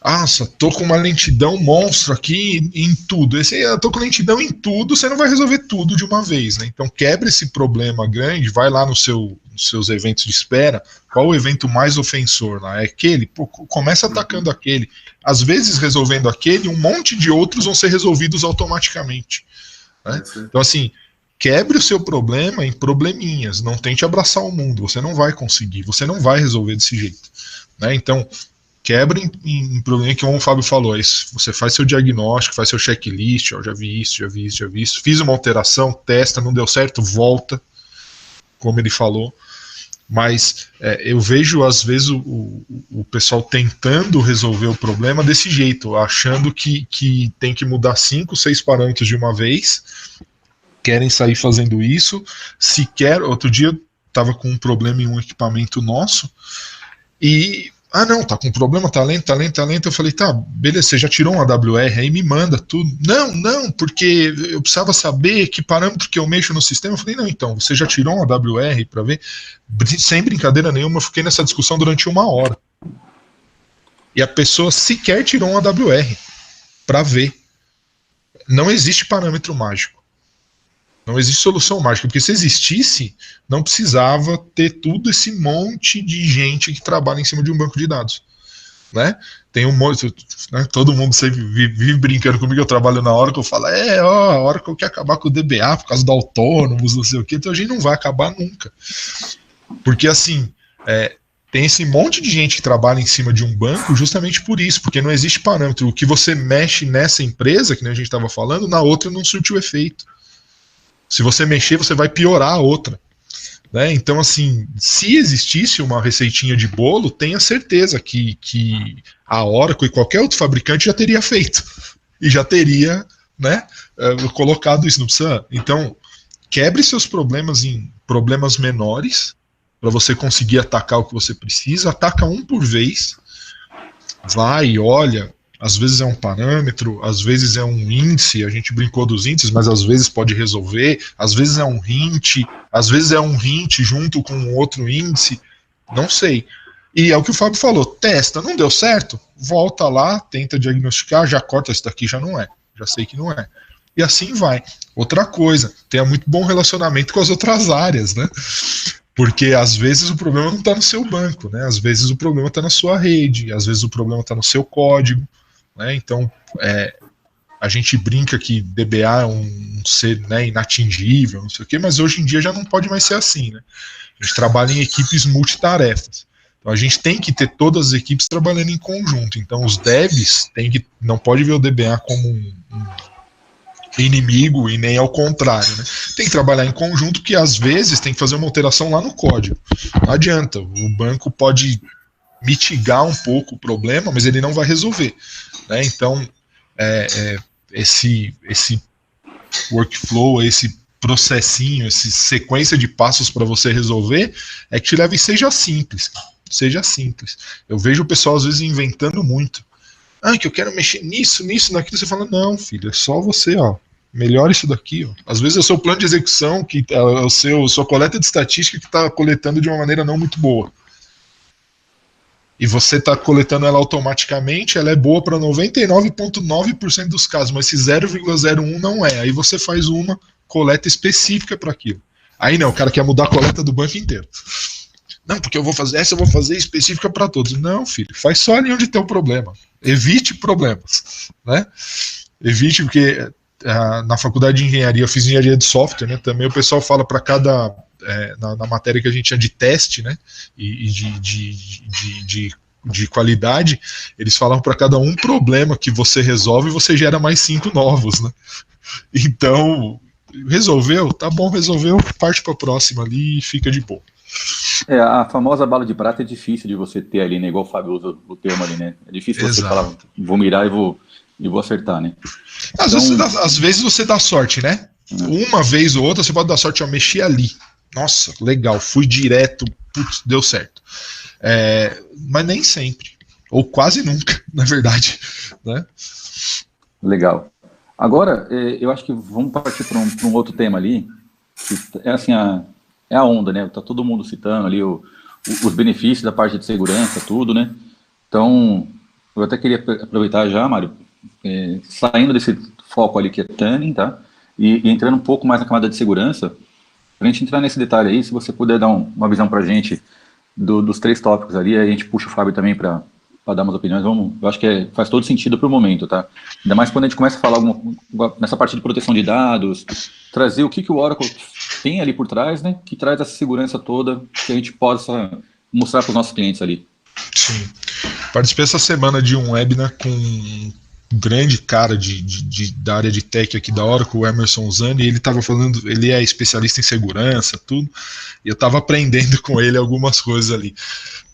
Nossa, tô com uma lentidão monstro aqui em tudo. Eu tô com lentidão em tudo, você não vai resolver tudo de uma vez, né? Então quebre esse problema grande, vai lá nos seus eventos de espera, qual o evento mais ofensor lá? É aquele? Pô, começa atacando aquele. Às vezes, resolvendo aquele, um monte de outros vão ser resolvidos automaticamente, né? Então, assim, quebre o seu problema em probleminhas, não tente abraçar o mundo, você não vai conseguir, você não vai resolver desse jeito, né? Então, quebra em problema, que como o Fábio falou, você faz seu diagnóstico, faz seu checklist, ó, já vi isso, fiz uma alteração, testa, não deu certo, volta, como ele falou. Mas eu vejo às vezes o pessoal tentando resolver o problema desse jeito, achando que tem que mudar 5, 6 parâmetros de uma vez, querem sair fazendo isso, outro dia eu estava com um problema em um equipamento nosso, e não, tá com problema, tá lento. Eu falei, tá, beleza, você já tirou um AWR, aí me manda tudo. Não, porque eu precisava saber que parâmetro que eu mexo no sistema. Eu falei, não, então, você já tirou um AWR para ver? Sem brincadeira nenhuma, eu fiquei nessa discussão durante 1 hora. E a pessoa sequer tirou um AWR para ver. Não existe parâmetro mágico. Não existe solução mágica, porque se existisse, não precisava ter tudo esse monte de gente que trabalha em cima de um banco de dados, né? Tem um monte, né? Todo mundo sempre vive brincando comigo, eu trabalho na Oracle, eu falo, a Oracle quer acabar com o DBA por causa do autônomos, não sei o que, então a gente não vai acabar nunca. Porque assim, tem esse monte de gente que trabalha em cima de um banco justamente por isso, porque não existe parâmetro. O que você mexe nessa empresa, que nem a gente estava falando, na outra não surte o efeito. Se você mexer, você vai piorar a outra, né? Então, assim, se existisse uma receitinha de bolo, tenha certeza que a Oracle e qualquer outro fabricante já teria feito. E já teria, né, colocado isso. Não precisa. Então, quebre seus problemas em problemas menores, para você conseguir atacar o que você precisa. Ataca um por vez. Vai, olha. Às vezes é um parâmetro, às vezes é um índice, a gente brincou dos índices, mas às vezes pode resolver, às vezes é um hint, às vezes é um hint junto com um outro índice, não sei. E é o que o Fábio falou, testa, não deu certo, volta lá, tenta diagnosticar, já corta, isso daqui já não é, já sei que não é. E assim vai. Outra coisa, tenha muito bom relacionamento com as outras áreas, né? Porque às vezes o problema não está no seu banco, né? Às vezes o problema está na sua rede, às vezes o problema está no seu código, né? Então, a gente brinca que DBA é um ser, né, inatingível, não sei o quê, mas hoje em dia já não pode mais ser assim, né? A gente trabalha em equipes multitarefas. Então a gente tem que ter todas as equipes trabalhando em conjunto. Então os devs não pode ver o DBA como um inimigo e nem ao contrário, né? Tem que trabalhar em conjunto, porque às vezes tem que fazer uma alteração lá no código. Não adianta, o banco pode mitigar um pouco o problema, mas ele não vai resolver, né? Então esse workflow, esse processinho, essa sequência de passos para você resolver é que te leva e seja simples. Eu vejo o pessoal às vezes inventando muito. Que eu quero mexer nisso, naquilo. Você fala, não, filho, é só você, melhora isso daqui, ó. Às vezes é o seu plano de execução, que é a sua coleta de estatística que está coletando de uma maneira não muito boa. e você está coletando ela automaticamente, ela é boa para 99,9% dos casos, mas se 0,01 não é, aí você faz uma coleta específica para aquilo. Aí não, o cara quer mudar a coleta do banco inteiro. Não, porque eu vou fazer específica para todos. Não, filho, faz só ali onde tem o problema. Evite problemas, né? Evite, porque na faculdade de engenharia, eu fiz engenharia de software, né? Também o pessoal fala para cada na matéria que a gente tinha de teste, né? E de qualidade, eles falam para cada um problema que você resolve, você gera mais 5 novos, né? Então, resolveu, tá bom, resolveu, parte para a próxima ali e fica de boa. A famosa bala de prata é difícil de você ter ali, né? Igual o Fábio usa o termo ali, né? É difícil você falar, vou mirar e vou acertar, né? Às vezes você dá sorte, né? Uma vez ou outra você pode dar sorte, eu mexi ali. Nossa, legal, fui direto, putz, deu certo. Mas nem sempre, ou quase nunca, na verdade, né? Legal. Agora, eu acho que vamos partir para um outro tema ali, que é assim, a onda, né? Tá todo mundo citando ali os benefícios da parte de segurança, tudo, né? Então, eu até queria aproveitar já, Mário, saindo desse foco ali que é tuning, tá? E entrando um pouco mais na camada de segurança, para a gente entrar nesse detalhe aí, se você puder dar uma visão para a gente dos 3 tópicos ali, aí a gente puxa o Fábio também para dar umas opiniões. Eu acho que faz todo sentido para o momento, tá? Ainda mais quando a gente começa a falar nessa parte de proteção de dados, trazer o que o Oracle tem ali por trás, né? Que traz essa segurança toda que a gente possa mostrar para os nossos clientes ali. Sim. Participei essa semana de um webinar com um grande cara da área de tech aqui da Oracle, o Emerson Zani, e ele estava falando, ele é especialista em segurança, tudo, e eu estava aprendendo com ele algumas coisas ali.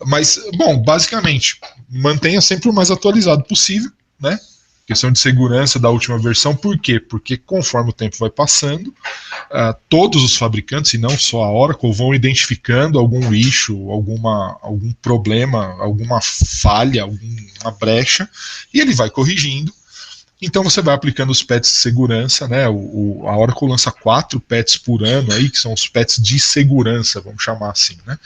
Mas, bom, basicamente, mantenha sempre o mais atualizado possível, né? Questão de segurança da última versão, por quê? Porque conforme o tempo vai passando, todos os fabricantes, e não só a Oracle, vão identificando algum issue, algum problema, alguma falha, alguma brecha, e ele vai corrigindo. Então você vai aplicando os patches de segurança, né? A Oracle lança 4 patches por ano aí, que são os patches de segurança, vamos chamar assim, né?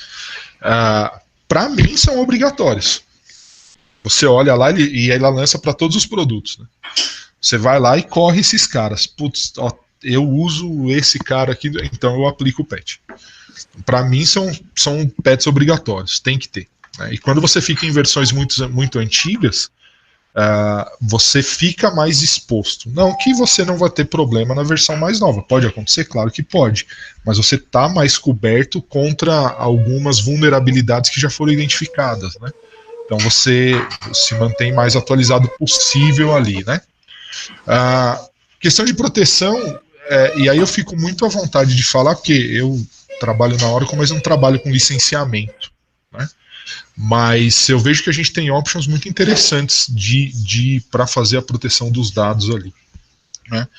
Para mim são obrigatórios. Você olha lá e ela lança para todos os produtos, né? Você vai lá e corre esses caras. Putz, ó, eu uso esse cara aqui, então eu aplico o patch. Para mim são patches obrigatórios, tem que ter, né? E quando você fica em versões muito antigas, você fica mais exposto. Não que você não vai ter problema na versão mais nova. Pode acontecer? Claro que pode. Mas você está mais coberto contra algumas vulnerabilidades que já foram identificadas, né? Então você se mantém mais atualizado possível ali, né? Questão de proteção, e aí eu fico muito à vontade de falar, porque eu trabalho na Oracle, mas não trabalho com licenciamento, né? Mas eu vejo que a gente tem options muito interessantes para fazer a proteção dos dados ali, né?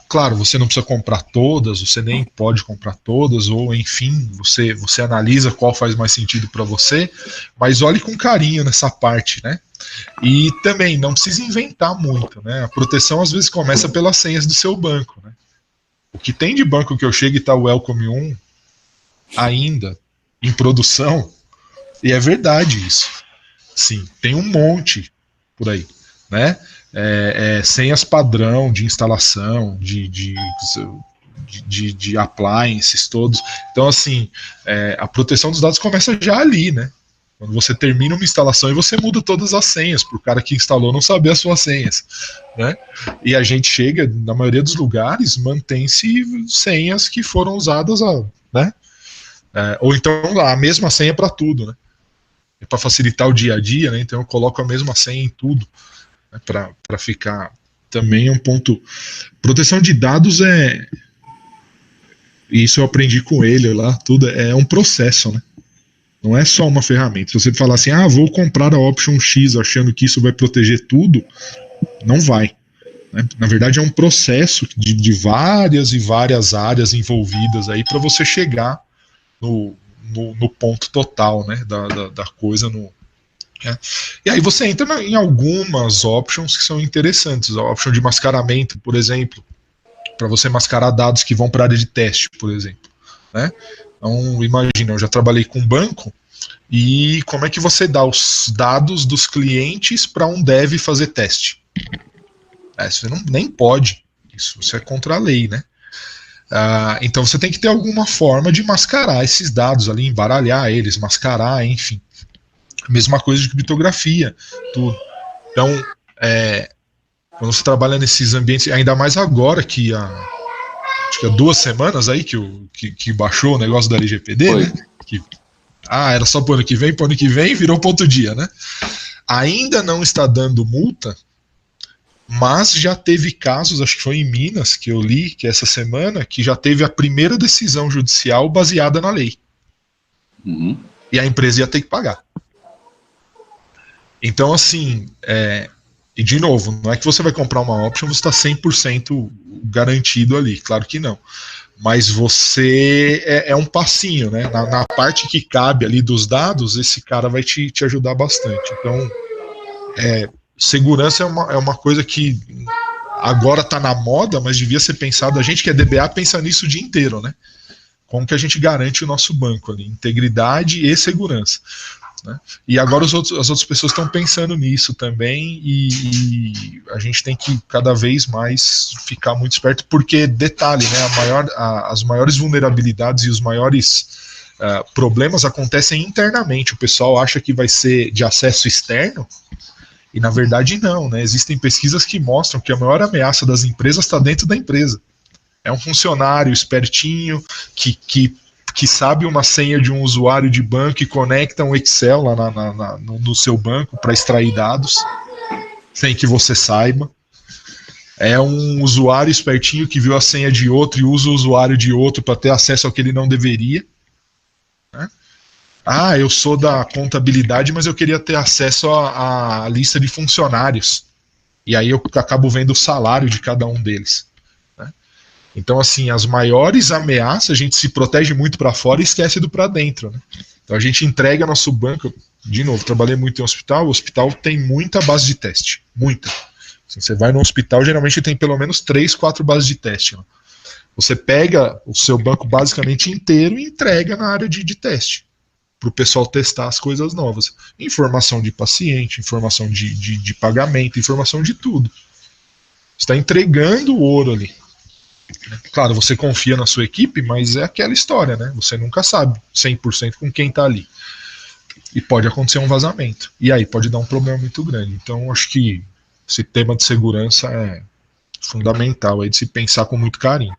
Claro, você não precisa comprar todas, você nem pode comprar todas, ou enfim, você analisa qual faz mais sentido para você, mas olhe com carinho nessa parte, né? E também não precisa inventar muito, né? A proteção às vezes começa pelas senhas do seu banco, né? O que tem de banco que eu chego e tá o Welcome 1 ainda em produção, e é verdade isso. Sim, tem um monte por aí, né? Senhas padrão de instalação, de appliances todos. Então, assim, a proteção dos dados começa já ali, né? Quando você termina uma instalação e você muda todas as senhas, para o cara que instalou não saber as suas senhas, né? E a gente chega, na maioria dos lugares, mantém-se senhas que foram usadas, né? Ou então a mesma senha para tudo, né? Para facilitar o dia a dia, né? Então eu coloco a mesma senha em tudo, né? Para ficar também um ponto. Proteção de dados isso eu aprendi com ele lá, tudo é um processo, né? Não é só uma ferramenta. Se você falar assim, vou comprar a Option X achando que isso vai proteger tudo, não vai, né? Na verdade é um processo de várias e várias áreas envolvidas aí para você chegar no ponto total, né, da coisa. E aí você entra em algumas options que são interessantes. A option de mascaramento, por exemplo, para você mascarar dados que vão para a área de teste, por exemplo, né? Então, imagina, eu já trabalhei com banco, e como é que você dá os dados dos clientes para um dev fazer teste? Você nem pode, isso é contra a lei, né? Então você tem que ter alguma forma de mascarar esses dados ali, embaralhar eles, mascarar, enfim. Mesma coisa de criptografia, tudo. Então, quando você trabalha nesses ambientes, ainda mais agora que acho que há 2 semanas aí que baixou o negócio da LGPD, né? Era só pro ano que vem, virou ponto dia, né? Ainda não está dando multa, mas já teve casos, acho que foi em Minas, que eu li, que essa semana, que já teve a primeira decisão judicial baseada na lei. Uhum. E a empresa ia ter que pagar. Então, assim, e de novo, não é que você vai comprar uma option, você está 100% garantido ali, claro que não. Mas você é um passinho, né? Na parte que cabe ali dos dados, esse cara vai te ajudar bastante. Então, segurança é uma coisa que agora está na moda, mas devia ser pensado. A gente que é DBA pensa nisso o dia inteiro, né? Como que a gente garante o nosso banco ali? Integridade e segurança. Né? E agora as outras pessoas estão pensando nisso também, e a gente tem que cada vez mais ficar muito esperto, porque, detalhe, né, as maiores vulnerabilidades e os maiores problemas acontecem internamente. O pessoal acha que vai ser de acesso externo, e na verdade não, né? Existem pesquisas que mostram que a maior ameaça das empresas está dentro da empresa. É um funcionário espertinho que sabe uma senha de um usuário de banco e conecta um Excel lá no seu banco para extrair dados, sem que você saiba. É um usuário espertinho que viu a senha de outro e usa o usuário de outro para ter acesso ao que ele não deveria. Né? Eu sou da contabilidade, mas eu queria ter acesso à lista de funcionários. E aí eu acabo vendo o salário de cada um deles. Então, assim, as maiores ameaças, a gente se protege muito para fora e esquece do para dentro, né? Então a gente entrega nosso banco, de novo, trabalhei muito em hospital, o hospital tem muita base de teste, muita. Assim, você vai no hospital, geralmente tem pelo menos 3, 4 bases de teste. Né? Você pega o seu banco basicamente inteiro e entrega na área de teste, para o pessoal testar as coisas novas. Informação de paciente, informação de pagamento, informação de tudo. Você está entregando o ouro ali. Claro, você confia na sua equipe, mas é aquela história, né? Você nunca sabe 100% com quem está ali. E pode acontecer um vazamento. E aí pode dar um problema muito grande. Então, acho que esse tema de segurança é fundamental aí de se pensar com muito carinho.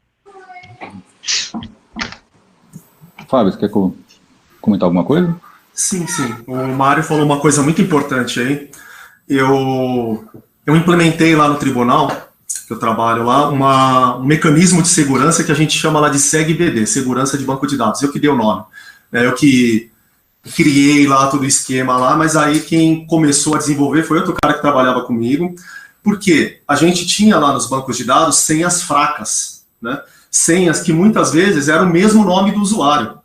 Fábio, você quer comentar alguma coisa? Sim. O Mário falou uma coisa muito importante aí. Eu implementei lá no tribunal, que eu trabalho lá, um mecanismo de segurança que a gente chama lá de SegBD, Segurança de Banco de Dados. Eu que dei o nome. Eu que criei lá todo o esquema lá, mas aí quem começou a desenvolver foi outro cara que trabalhava comigo, porque a gente tinha lá nos bancos de dados senhas fracas, né? Senhas que muitas vezes eram o mesmo nome do usuário.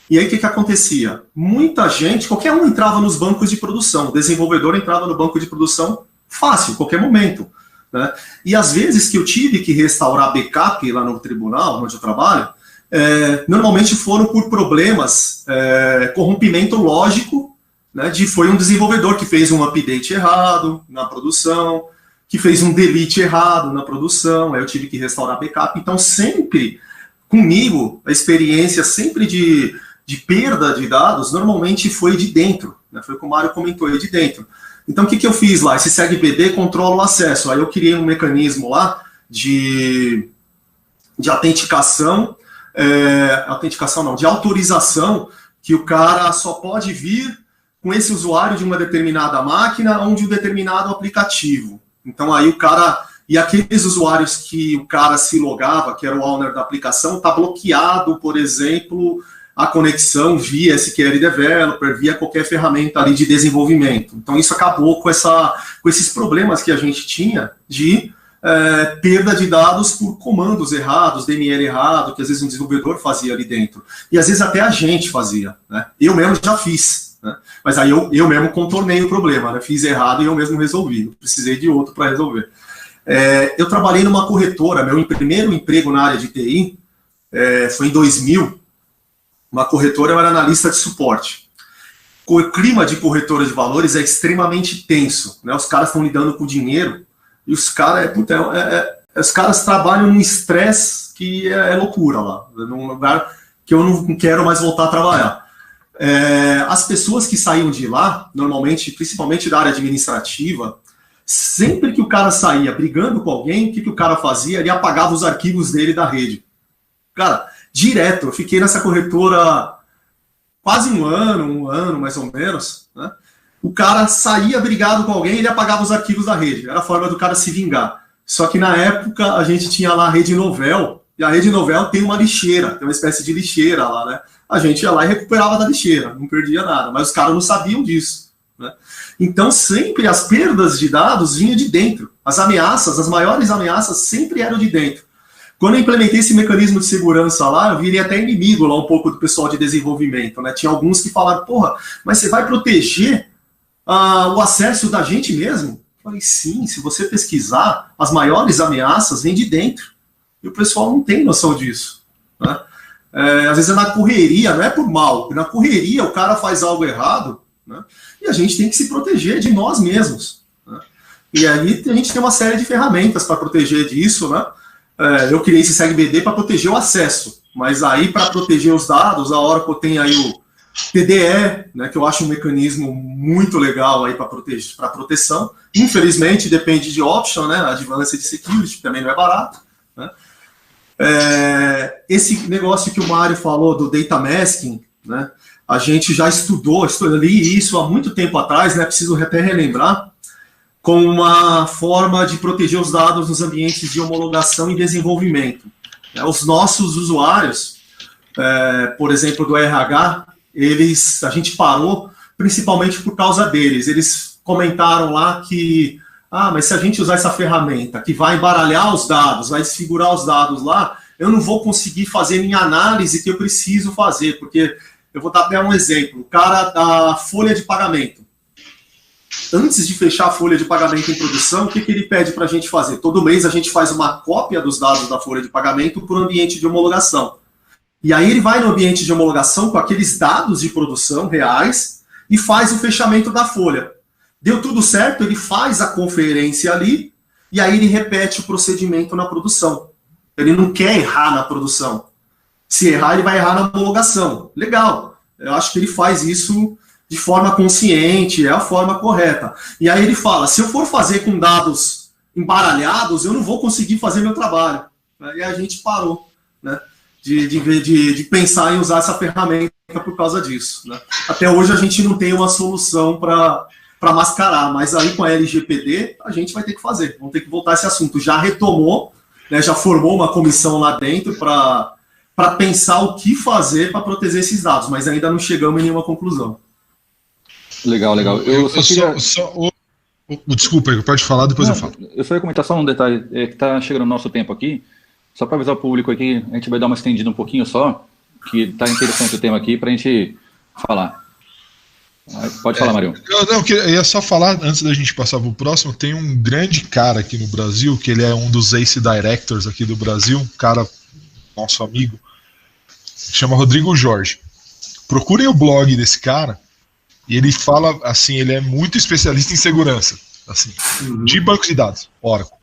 E aí o que acontecia? Muita gente, qualquer um entrava nos bancos de produção, o desenvolvedor entrava no banco de produção fácil, qualquer momento. Né? E às vezes que eu tive que restaurar backup lá no tribunal, onde eu trabalho, normalmente foram por problemas, corrompimento lógico, né, foi um desenvolvedor que fez um update errado na produção, que fez um delete errado na produção, aí eu tive que restaurar backup. Então sempre, comigo, a experiência sempre de perda de dados, normalmente foi de dentro, né, foi o que o Mário comentou aí, de dentro. Então, o que eu fiz lá? Esse SegBD controla o acesso. Aí eu criei um mecanismo lá de autenticação, de autorização, que o cara só pode vir com esse usuário de uma determinada máquina ou de um determinado aplicativo. Então, aí o cara... E aqueles usuários que o cara se logava, que era o owner da aplicação, está bloqueado, por exemplo, a conexão via SQL Developer, via qualquer ferramenta ali de desenvolvimento. Então isso acabou com esses problemas que a gente tinha de perda de dados por comandos errados, DML errado, que às vezes um desenvolvedor fazia ali dentro. E às vezes até a gente fazia. Né? Eu mesmo já fiz. Né? Mas aí eu mesmo contornei o problema. Né? Fiz errado e eu mesmo resolvi. Não precisei de outro para resolver. Eu trabalhei numa corretora. Meu primeiro emprego na área de TI foi em 2000. uma corretora, eu era analista de suporte. O clima de corretora de valores é extremamente tenso, né? Os caras estão lidando com dinheiro e os caras, os caras trabalham num estresse que é loucura lá, num lugar que eu não quero mais voltar a trabalhar. As pessoas que saíam de lá, normalmente, principalmente da área administrativa, sempre que o cara saía brigando com alguém, o que o cara fazia? Ele apagava os arquivos dele da rede. Cara, direto, eu fiquei nessa corretora quase um ano mais ou menos, né? O cara saía brigado com alguém, ele apagava os arquivos da rede. Era a forma do cara se vingar. Só que na época a gente tinha lá a Rede Novel, e a Rede Novel tem uma lixeira, tem uma espécie de lixeira lá, né? A gente ia lá e recuperava da lixeira, não perdia nada, mas os caras não sabiam disso, né? Então sempre as perdas de dados vinham de dentro. As ameaças, as maiores ameaças sempre eram de dentro. Quando eu implementei esse mecanismo de segurança lá, eu virei até inimigo lá um pouco do pessoal de desenvolvimento, né? Tinha alguns que falaram, porra, mas você vai proteger o acesso da gente mesmo? Eu falei, sim, se você pesquisar, as maiores ameaças vêm de dentro. E o pessoal não tem noção disso, né? Às vezes é na correria, não é por mal, na correria o cara faz algo errado, né? E a gente tem que se proteger de nós mesmos, né? E aí a gente tem uma série de ferramentas para proteger disso, né? Eu criei esse SegBD para proteger o acesso, mas aí para proteger os dados, a Oracle tem aí o TDE, né, que eu acho um mecanismo muito legal aí para proteção. Infelizmente depende de option, né? Advanced Security também não é barato, né? Esse negócio que o Mário falou do data masking, né? A gente já estudou, eu li isso há muito tempo atrás, né? Preciso até relembrar, com uma forma de proteger os dados nos ambientes de homologação e desenvolvimento. Os nossos usuários, por exemplo, do RH, a gente parou principalmente por causa deles. Eles comentaram lá que, mas se a gente usar essa ferramenta que vai embaralhar os dados, vai desfigurar os dados lá, eu não vou conseguir fazer minha análise que eu preciso fazer, porque eu vou dar um exemplo. O cara da folha de pagamento. Antes de fechar a folha de pagamento em produção, o que ele pede para a gente fazer? Todo mês a gente faz uma cópia dos dados da folha de pagamento para o ambiente de homologação. E aí ele vai no ambiente de homologação com aqueles dados de produção reais e faz o fechamento da folha. Deu tudo certo, ele faz a conferência ali e aí ele repete o procedimento na produção. Ele não quer errar na produção. Se errar, ele vai errar na homologação. Legal. Eu acho que ele faz isso de forma consciente, é a forma correta. E aí ele fala, se eu for fazer com dados embaralhados, eu não vou conseguir fazer meu trabalho. E a gente parou, né, de pensar em usar essa ferramenta por causa disso, né? Até hoje a gente não tem uma solução para mascarar, mas aí com a LGPD a gente vai ter que fazer, vamos ter que voltar a esse assunto. Já retomou, né, já formou uma comissão lá dentro para pensar o que fazer para proteger esses dados, mas ainda não chegamos em nenhuma conclusão. Legal. Desculpa, pode falar, depois eu falo. Eu só ia comentar só um detalhe, que está chegando o nosso tempo aqui, só para avisar o público aqui, a gente vai dar uma estendida um pouquinho só, que está interessante o tema aqui, para a gente falar. Pode falar, Mário. Eu ia só falar, antes da gente passar para o próximo, tem um grande cara aqui no Brasil, que ele é um dos ACE Directors aqui do Brasil, um cara, nosso amigo, chama Rodrigo Jorge. Procurem o blog desse cara, e ele fala, assim, ele é muito especialista em segurança, assim, de bancos de dados, Oracle.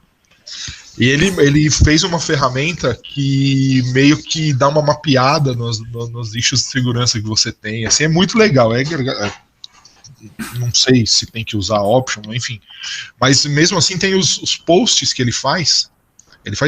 E ele fez uma ferramenta que meio que dá uma mapeada nos nichos de segurança que você tem, assim, é muito legal, não sei se tem que usar option, enfim, mas mesmo assim tem os posts que ele faz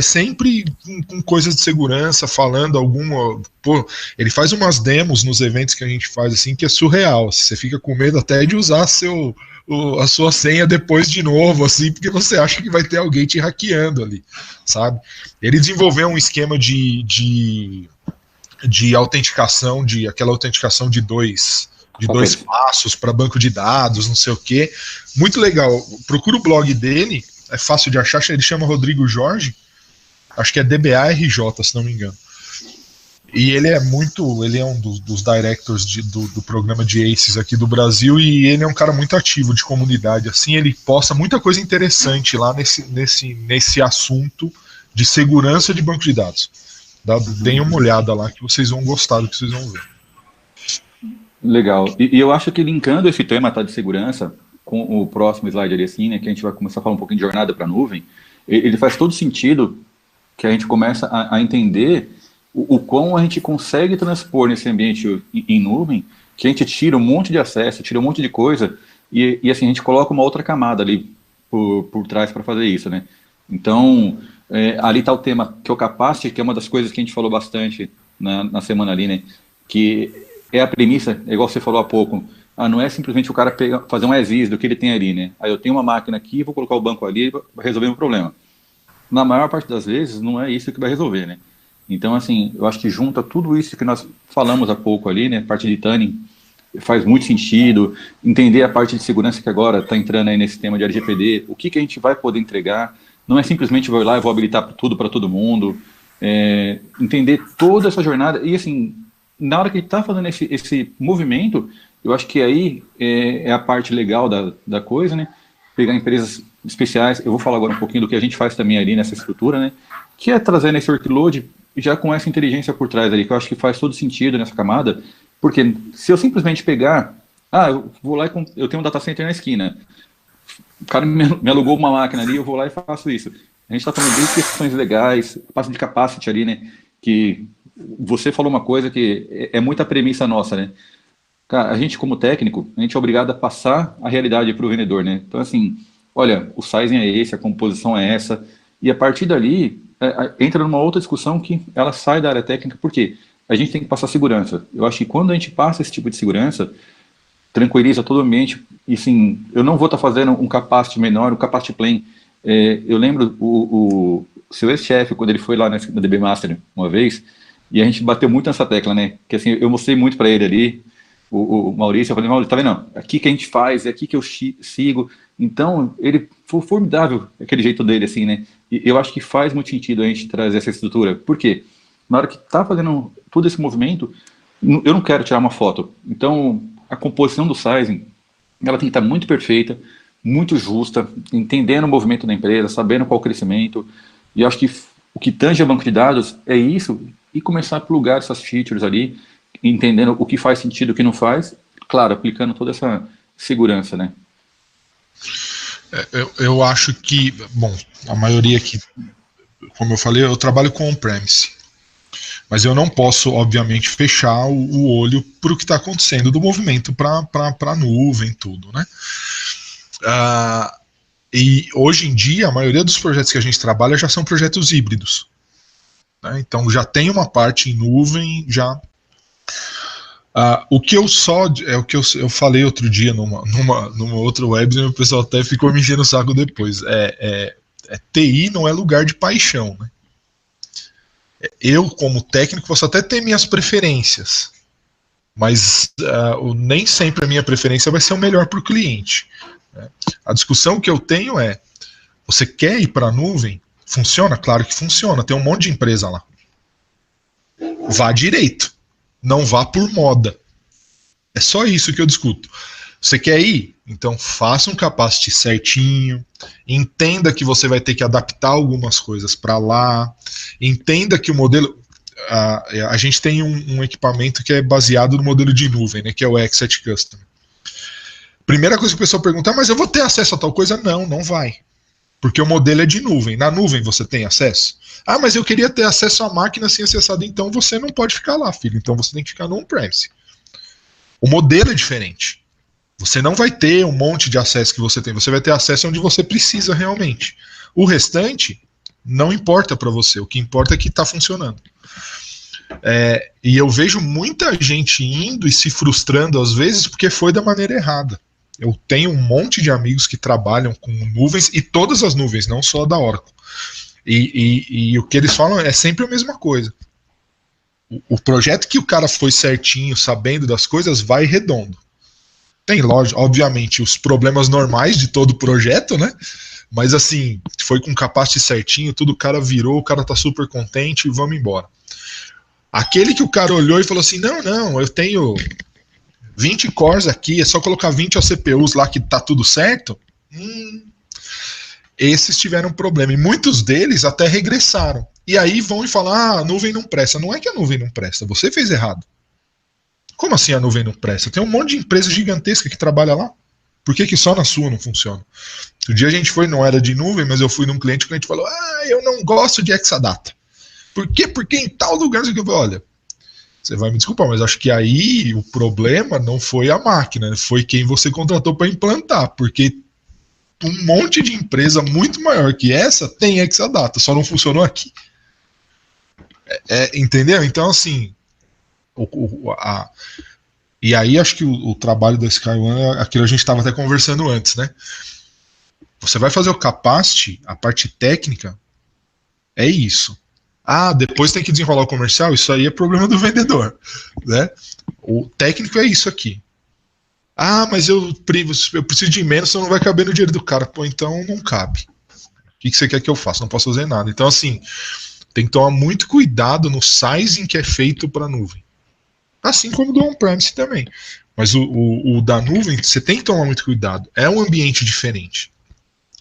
sempre com coisas de segurança, falando alguma... Pô, ele faz umas demos nos eventos que a gente faz, assim, que é surreal. Você fica com medo até de usar a sua senha depois de novo, assim, porque você acha que vai ter alguém te hackeando ali, sabe? Ele desenvolveu um esquema de autenticação, aquela autenticação de dois passos para banco de dados, não sei o quê. Muito legal. Procura o blog dele, é fácil de achar, ele chama Rodrigo Jorge, acho que é DBA-RJ, se não me engano. E ele é um dos directors do programa de ACES aqui do Brasil, e ele é um cara muito ativo de comunidade, assim, ele posta muita coisa interessante lá nesse assunto de segurança de banco de dados. Deem uma olhada lá que vocês vão gostar do que vocês vão ver. Legal. E eu acho que linkando esse tema, tá, de segurança com o próximo slide ali, assim, né, que a gente vai começar a falar um pouquinho de jornada para a nuvem, ele faz todo sentido que a gente começa a entender o quão a gente consegue transpor nesse ambiente em nuvem, que a gente tira um monte de acesso, tira um monte de coisa, e assim, a gente coloca uma outra camada ali por trás para fazer isso, né? Então, ali está o tema, que é o capacity, que é uma das coisas que a gente falou bastante na semana ali, né? Que é a premissa, é igual você falou há pouco, não é simplesmente o cara fazer um as-is do que ele tem ali, né? Aí eu tenho uma máquina aqui, vou colocar o banco ali para resolver o meu problema. Na maior parte das vezes, não é isso que vai resolver, né? Então, assim, eu acho que junta tudo isso que nós falamos há pouco ali, né? Parte de tuning faz muito sentido, entender a parte de segurança que agora está entrando aí nesse tema de LGPD, o que a gente vai poder entregar, não é simplesmente vou lá e vou habilitar tudo para todo mundo, entender toda essa jornada, e assim, na hora que ele está fazendo esse movimento, eu acho que aí é a parte legal da coisa, né? Pegar empresas especiais, eu vou falar agora um pouquinho do que a gente faz também ali nessa estrutura, né? Que é trazendo esse workload já com essa inteligência por trás ali, que eu acho que faz todo sentido nessa camada, porque se eu simplesmente pegar, eu vou lá e eu tenho um data center na esquina, o cara me alugou uma máquina ali, eu vou lá e faço isso. A gente está falando de questões legais, parte de capacity ali, né? Que você falou uma coisa que é muita premissa nossa, né? Cara, a gente como técnico, a gente é obrigado a passar a realidade para o vendedor, né? Então, assim, olha, o sizing é esse, a composição é essa, e a partir dali, entra numa outra discussão que ela sai da área técnica, porque a gente tem que passar segurança. Eu acho que quando a gente passa esse tipo de segurança, tranquiliza todo o ambiente, e assim, eu não vou estar fazendo um capacity menor, um capacity plain. Eu lembro o seu ex-chefe, quando ele foi lá na DB Master uma vez, e a gente bateu muito nessa tecla, né? Que assim, eu mostrei muito para ele ali, o Maurício, eu falei, Maurício, tá vendo? Não, aqui que a gente faz, é aqui que eu sigo. Então, ele foi formidável, aquele jeito dele, assim, né? E eu acho que faz muito sentido a gente trazer essa estrutura. Por quê? Na hora que tá fazendo todo esse movimento, eu não quero tirar uma foto. Então, a composição do sizing, ela tem que estar muito perfeita, muito justa, entendendo o movimento da empresa, sabendo qual o crescimento. E eu acho que o que tange a banco de dados é isso, e começar a plugar essas features ali, entendendo o que faz sentido e o que não faz, claro, aplicando toda essa segurança, né? Eu acho que, bom, a maioria aqui, como eu falei, eu trabalho com on-premise, mas eu não posso, obviamente, fechar o olho para o que está acontecendo do movimento para a nuvem, tudo, né? E hoje em dia, a maioria dos projetos que a gente trabalha já são projetos híbridos, né? Então já tem uma parte em nuvem, já... o que eu eu falei outro dia numa outra web, e o pessoal até ficou me enchendo o saco depois. TI não é lugar de paixão, né? Eu, como técnico, posso até ter minhas preferências, mas nem sempre a minha preferência vai ser o melhor para o cliente, né? A discussão que eu tenho é: você quer ir para a nuvem? Funciona? Claro que funciona, tem um monte de empresa lá. Vá direito. Não vá por moda. É só isso que eu discuto. Você quer ir? Então faça um capacity certinho, entenda que você vai ter que adaptar algumas coisas para lá, entenda que o modelo... a gente tem um equipamento que é baseado no modelo de nuvem, né, que é o X7 Custom. Primeira coisa que o pessoal pergunta: mas eu vou ter acesso a tal coisa? Não, não vai. Porque o modelo é de nuvem. Na nuvem você tem acesso? Mas eu queria ter acesso à máquina sem acessado. Então você não pode ficar lá, filho. Então você tem que ficar no on-premise. O modelo é diferente. Você não vai ter um monte de acesso que você tem. Você vai ter acesso onde você precisa realmente. O restante não importa para você. O que importa é que está funcionando. E eu vejo muita gente indo e se frustrando às vezes porque foi da maneira errada. Eu tenho um monte de amigos que trabalham com nuvens, e todas as nuvens, não só a da Oracle. E o que eles falam é sempre a mesma coisa. O projeto que o cara foi certinho, sabendo das coisas, vai redondo. Tem, lógico, obviamente, os problemas normais de todo projeto, né? Mas assim, foi com capacity certinho, tudo, o cara virou, o cara tá super contente e vamos embora. Aquele que o cara olhou e falou assim: não, eu tenho 20 cores aqui, é só colocar 20 CPUs lá que tá tudo certo. Esses tiveram problema, e muitos deles até regressaram. E aí vão e falam: a nuvem não presta. Não é que a nuvem não presta, você fez errado. Como assim a nuvem não presta? Tem um monte de empresa gigantesca que trabalha lá. Por que, que só na sua não funciona? O dia a gente foi, não era de nuvem, mas eu fui num cliente, o cliente falou, eu não gosto de Exadata. Por quê? Porque em tal lugar, eu falei, olha, você vai me desculpar, mas acho que aí o problema não foi a máquina, foi quem você contratou para implantar, porque um monte de empresa muito maior que essa tem Exadata, só não funcionou aqui. Entendeu? Então, assim, e aí acho que o trabalho da SkyOne é aquilo que a gente estava até conversando antes, né? Você vai fazer o capacity, a parte técnica, é isso. Depois tem que desenrolar o comercial, isso aí é problema do vendedor, né? O técnico é isso aqui. Mas eu preciso de menos, senão não vai caber no dinheiro do cara. Pô, então não cabe. O que você quer que eu faça? Não posso fazer nada. Então, assim, tem que tomar muito cuidado no sizing que é feito para a nuvem. Assim como do on-premise também. Mas o da nuvem, você tem que tomar muito cuidado. É um ambiente diferente.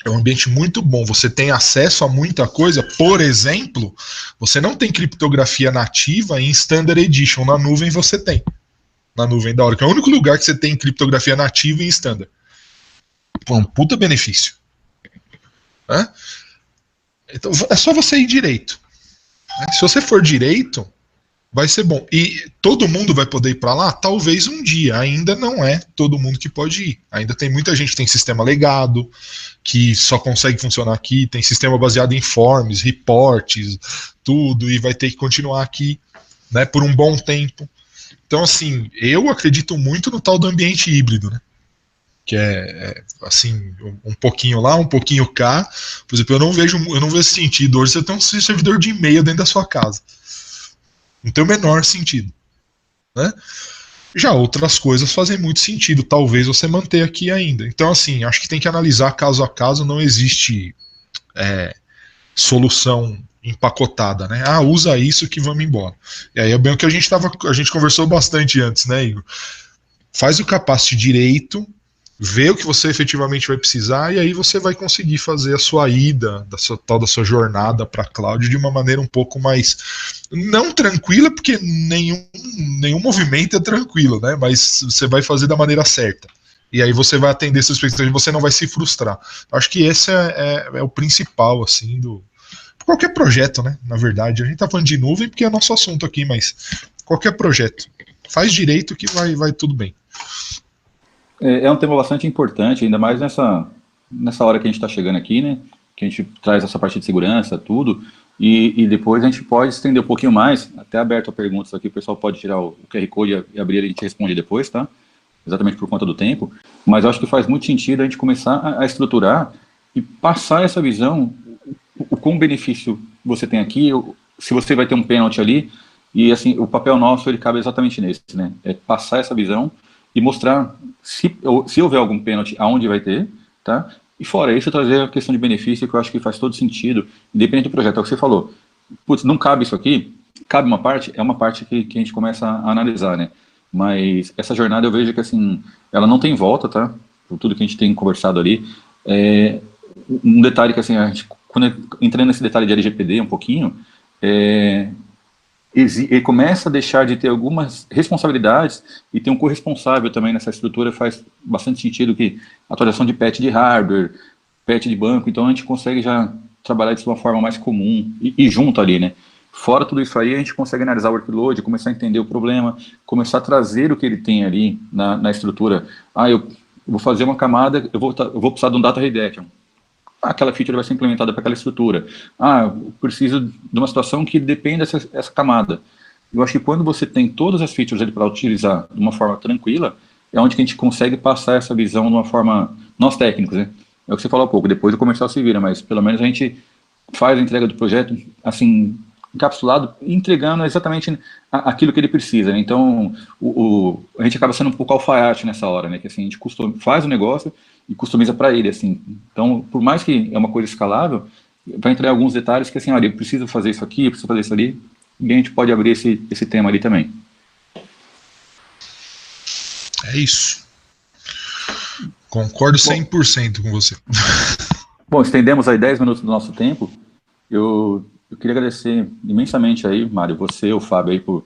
É um ambiente muito bom. Você tem acesso a muita coisa. Por exemplo, você não tem criptografia nativa em Standard Edition. Na nuvem você tem. Na nuvem da hora, que é o único lugar que você tem criptografia nativa em Standard. Pô, um puta benefício. Então é só você ir direito. Se você for direito, vai ser bom. E todo mundo vai poder ir para lá? Talvez um dia. Ainda não é todo mundo que pode ir. Ainda tem muita gente que tem sistema legado, que só consegue funcionar aqui, tem sistema baseado em forms, reports, tudo, e vai ter que continuar aqui, né, por um bom tempo. Então, assim, eu acredito muito no tal do ambiente híbrido, né? Que assim, um pouquinho lá, um pouquinho cá. Por exemplo, eu não vejo sentido hoje você ter um servidor de e-mail dentro da sua casa. Não tem o menor sentido, né? Já outras coisas fazem muito sentido, talvez você manter aqui ainda. Então, assim, acho que tem que analisar caso a caso, não existe solução empacotada, né? Usa isso que vamos embora. E aí é bem o que a gente conversou bastante antes, né, Igor? Faz o capacity direito, vê o que você efetivamente vai precisar e aí você vai conseguir fazer a sua ida, da sua jornada para a cloud de uma maneira um pouco mais, não tranquila, porque nenhum movimento é tranquilo, né? Mas você vai fazer da maneira certa. E aí você vai atender essas expectativas e você não vai se frustrar. Acho que esse é o principal, assim, qualquer projeto, né? Na verdade, a gente tá falando de nuvem porque é nosso assunto aqui, mas qualquer projeto. Faz direito que vai tudo bem. É um tema bastante importante, ainda mais nessa hora que a gente está chegando aqui, né? Que a gente traz essa parte de segurança, tudo, e depois a gente pode estender um pouquinho mais, até aberto a perguntas aqui, o pessoal pode tirar o QR Code e abrir, a gente responde depois, tá? Exatamente por conta do tempo, mas eu acho que faz muito sentido a gente começar a estruturar e passar essa visão, o quão benefício você tem aqui, se você vai ter um pênalti ali, e assim, o papel nosso, ele cabe exatamente nesse, né? É passar essa visão e mostrar se houver algum pênalti, aonde vai ter, tá? E fora isso, trazer a questão de benefício, que eu acho que faz todo sentido, independente do projeto. É o que você falou. Putz, não cabe isso aqui? Cabe uma parte? É uma parte que a gente começa a analisar, né? Mas essa jornada eu vejo que, assim, ela não tem volta, tá? Por tudo que a gente tem conversado ali. Um detalhe que, assim, quando entrando nesse detalhe de LGPD um pouquinho, ele começa a deixar de ter algumas responsabilidades e ter um corresponsável também nessa estrutura. Faz bastante sentido que atualização de patch de hardware, patch de banco, então a gente consegue já trabalhar isso de uma forma mais comum e junto ali, né? Fora tudo isso aí, a gente consegue analisar o workload, começar a entender o problema, começar a trazer o que ele tem ali na estrutura. Eu vou fazer uma camada, eu vou precisar de um data redirection. Aquela feature vai ser implementada para aquela estrutura. Eu preciso de uma situação que dependa dessa camada. Eu acho que quando você tem todas as features ali para utilizar de uma forma tranquila, é onde que a gente consegue passar essa visão de uma forma, nós técnicos, né? É o que você falou há pouco, depois o comercial se vira, mas pelo menos a gente faz a entrega do projeto, assim, encapsulado, entregando exatamente aquilo que ele precisa, né? Então, a gente acaba sendo um pouco alfaiate nessa hora, né? Que assim, a gente faz o negócio e customiza para ele, assim. Então, por mais que é uma coisa escalável, vai entrar alguns detalhes que, assim, olha, eu preciso fazer isso aqui, eu preciso fazer isso ali, e a gente pode abrir esse tema ali também. É isso. Concordo 100% com você. Bom, estendemos aí 10 minutos do nosso tempo. Eu queria agradecer imensamente aí, Mário, você, o Fábio aí, por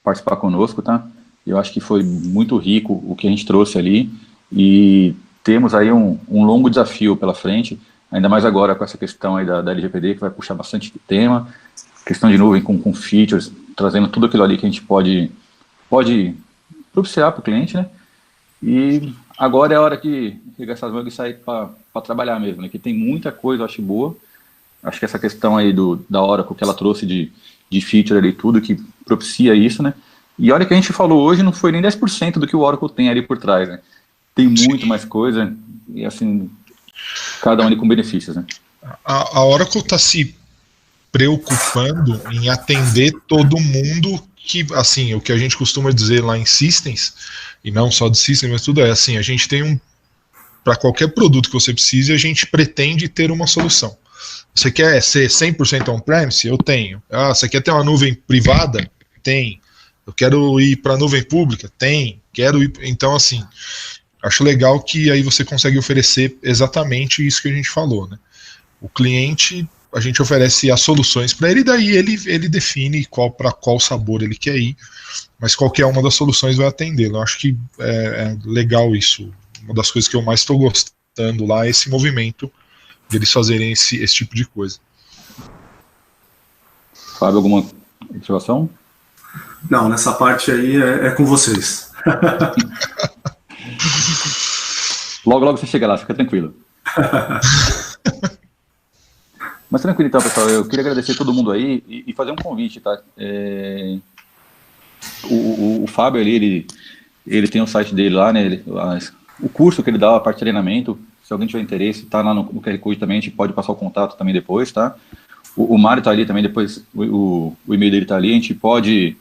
participar conosco, tá? Eu acho que foi muito rico o que a gente trouxe ali, e temos aí um longo desafio pela frente, ainda mais agora com essa questão aí da LGPD, que vai puxar bastante tema, questão de nuvem com features, trazendo tudo aquilo ali que a gente pode propiciar para o cliente, né? E agora é a hora que arregaçar as mangas e sair para trabalhar mesmo, né? Que tem muita coisa, eu acho boa. Acho que essa questão aí da Oracle que ela trouxe de feature ali, tudo que propicia isso, né? E olha que a gente falou hoje, não foi nem 10% do que o Oracle tem ali por trás, né? Tem muito mais coisa, e assim, cada um ali com benefícios, né? A Oracle está se preocupando em atender todo mundo que, assim, o que a gente costuma dizer lá em Systems, e não só de Systems, mas tudo é assim, a gente tem para qualquer produto que você precise, a gente pretende ter uma solução. Você quer ser 100% on-premise? Eu tenho. Ah, você quer ter uma nuvem privada? Tem. Eu quero ir para a nuvem pública? Tem. Quero ir. Então, assim, acho legal que aí você consegue oferecer exatamente isso que a gente falou, né? O cliente, a gente oferece as soluções para ele, daí ele define para qual sabor ele quer ir, mas qualquer uma das soluções vai atendê-lo. Eu acho que é legal isso. Uma das coisas que eu mais estou gostando lá é esse movimento deles fazerem esse tipo de coisa. Fábio, alguma observação? Não, nessa parte aí é com vocês. Logo você chega lá, fica tranquilo. Mas tranquilo então, pessoal, eu queria agradecer a todo mundo aí e fazer um convite, tá? O Fábio ali, ele tem o site dele lá, né? O curso que ele dá, a parte de treinamento, se alguém tiver interesse, tá lá no QR Code também, a gente pode passar o contato também depois, tá? O Mário tá ali também, depois o e-mail dele tá ali, a gente pode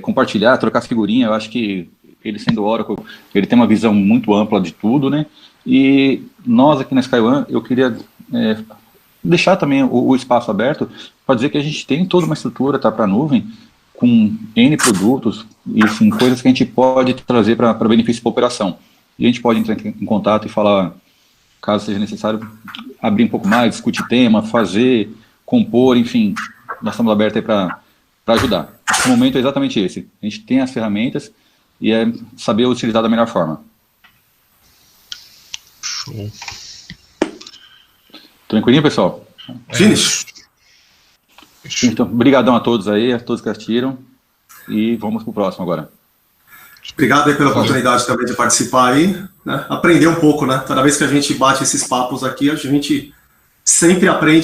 compartilhar, trocar figurinha. Eu acho que ele, sendo Oracle, ele tem uma visão muito ampla de tudo, né? E nós aqui na SkyOne, eu queria deixar também o espaço aberto para dizer que a gente tem toda uma estrutura, tá, para a nuvem, com N produtos e assim, coisas que a gente pode trazer para benefício da operação. E a gente pode entrar em contato e falar, caso seja necessário, abrir um pouco mais, discutir tema, fazer, compor, enfim, nós estamos abertos aí para ajudar. O momento é exatamente esse. A gente tem as ferramentas e é saber utilizar da melhor forma. Show. Tranquilinho, pessoal? Finish. Então, brigadão a todos aí, a todos que assistiram, e vamos pro próximo agora. Obrigado aí pela oportunidade também de participar aí, né? Aprender um pouco, né? Toda vez que a gente bate esses papos aqui, a gente sempre aprende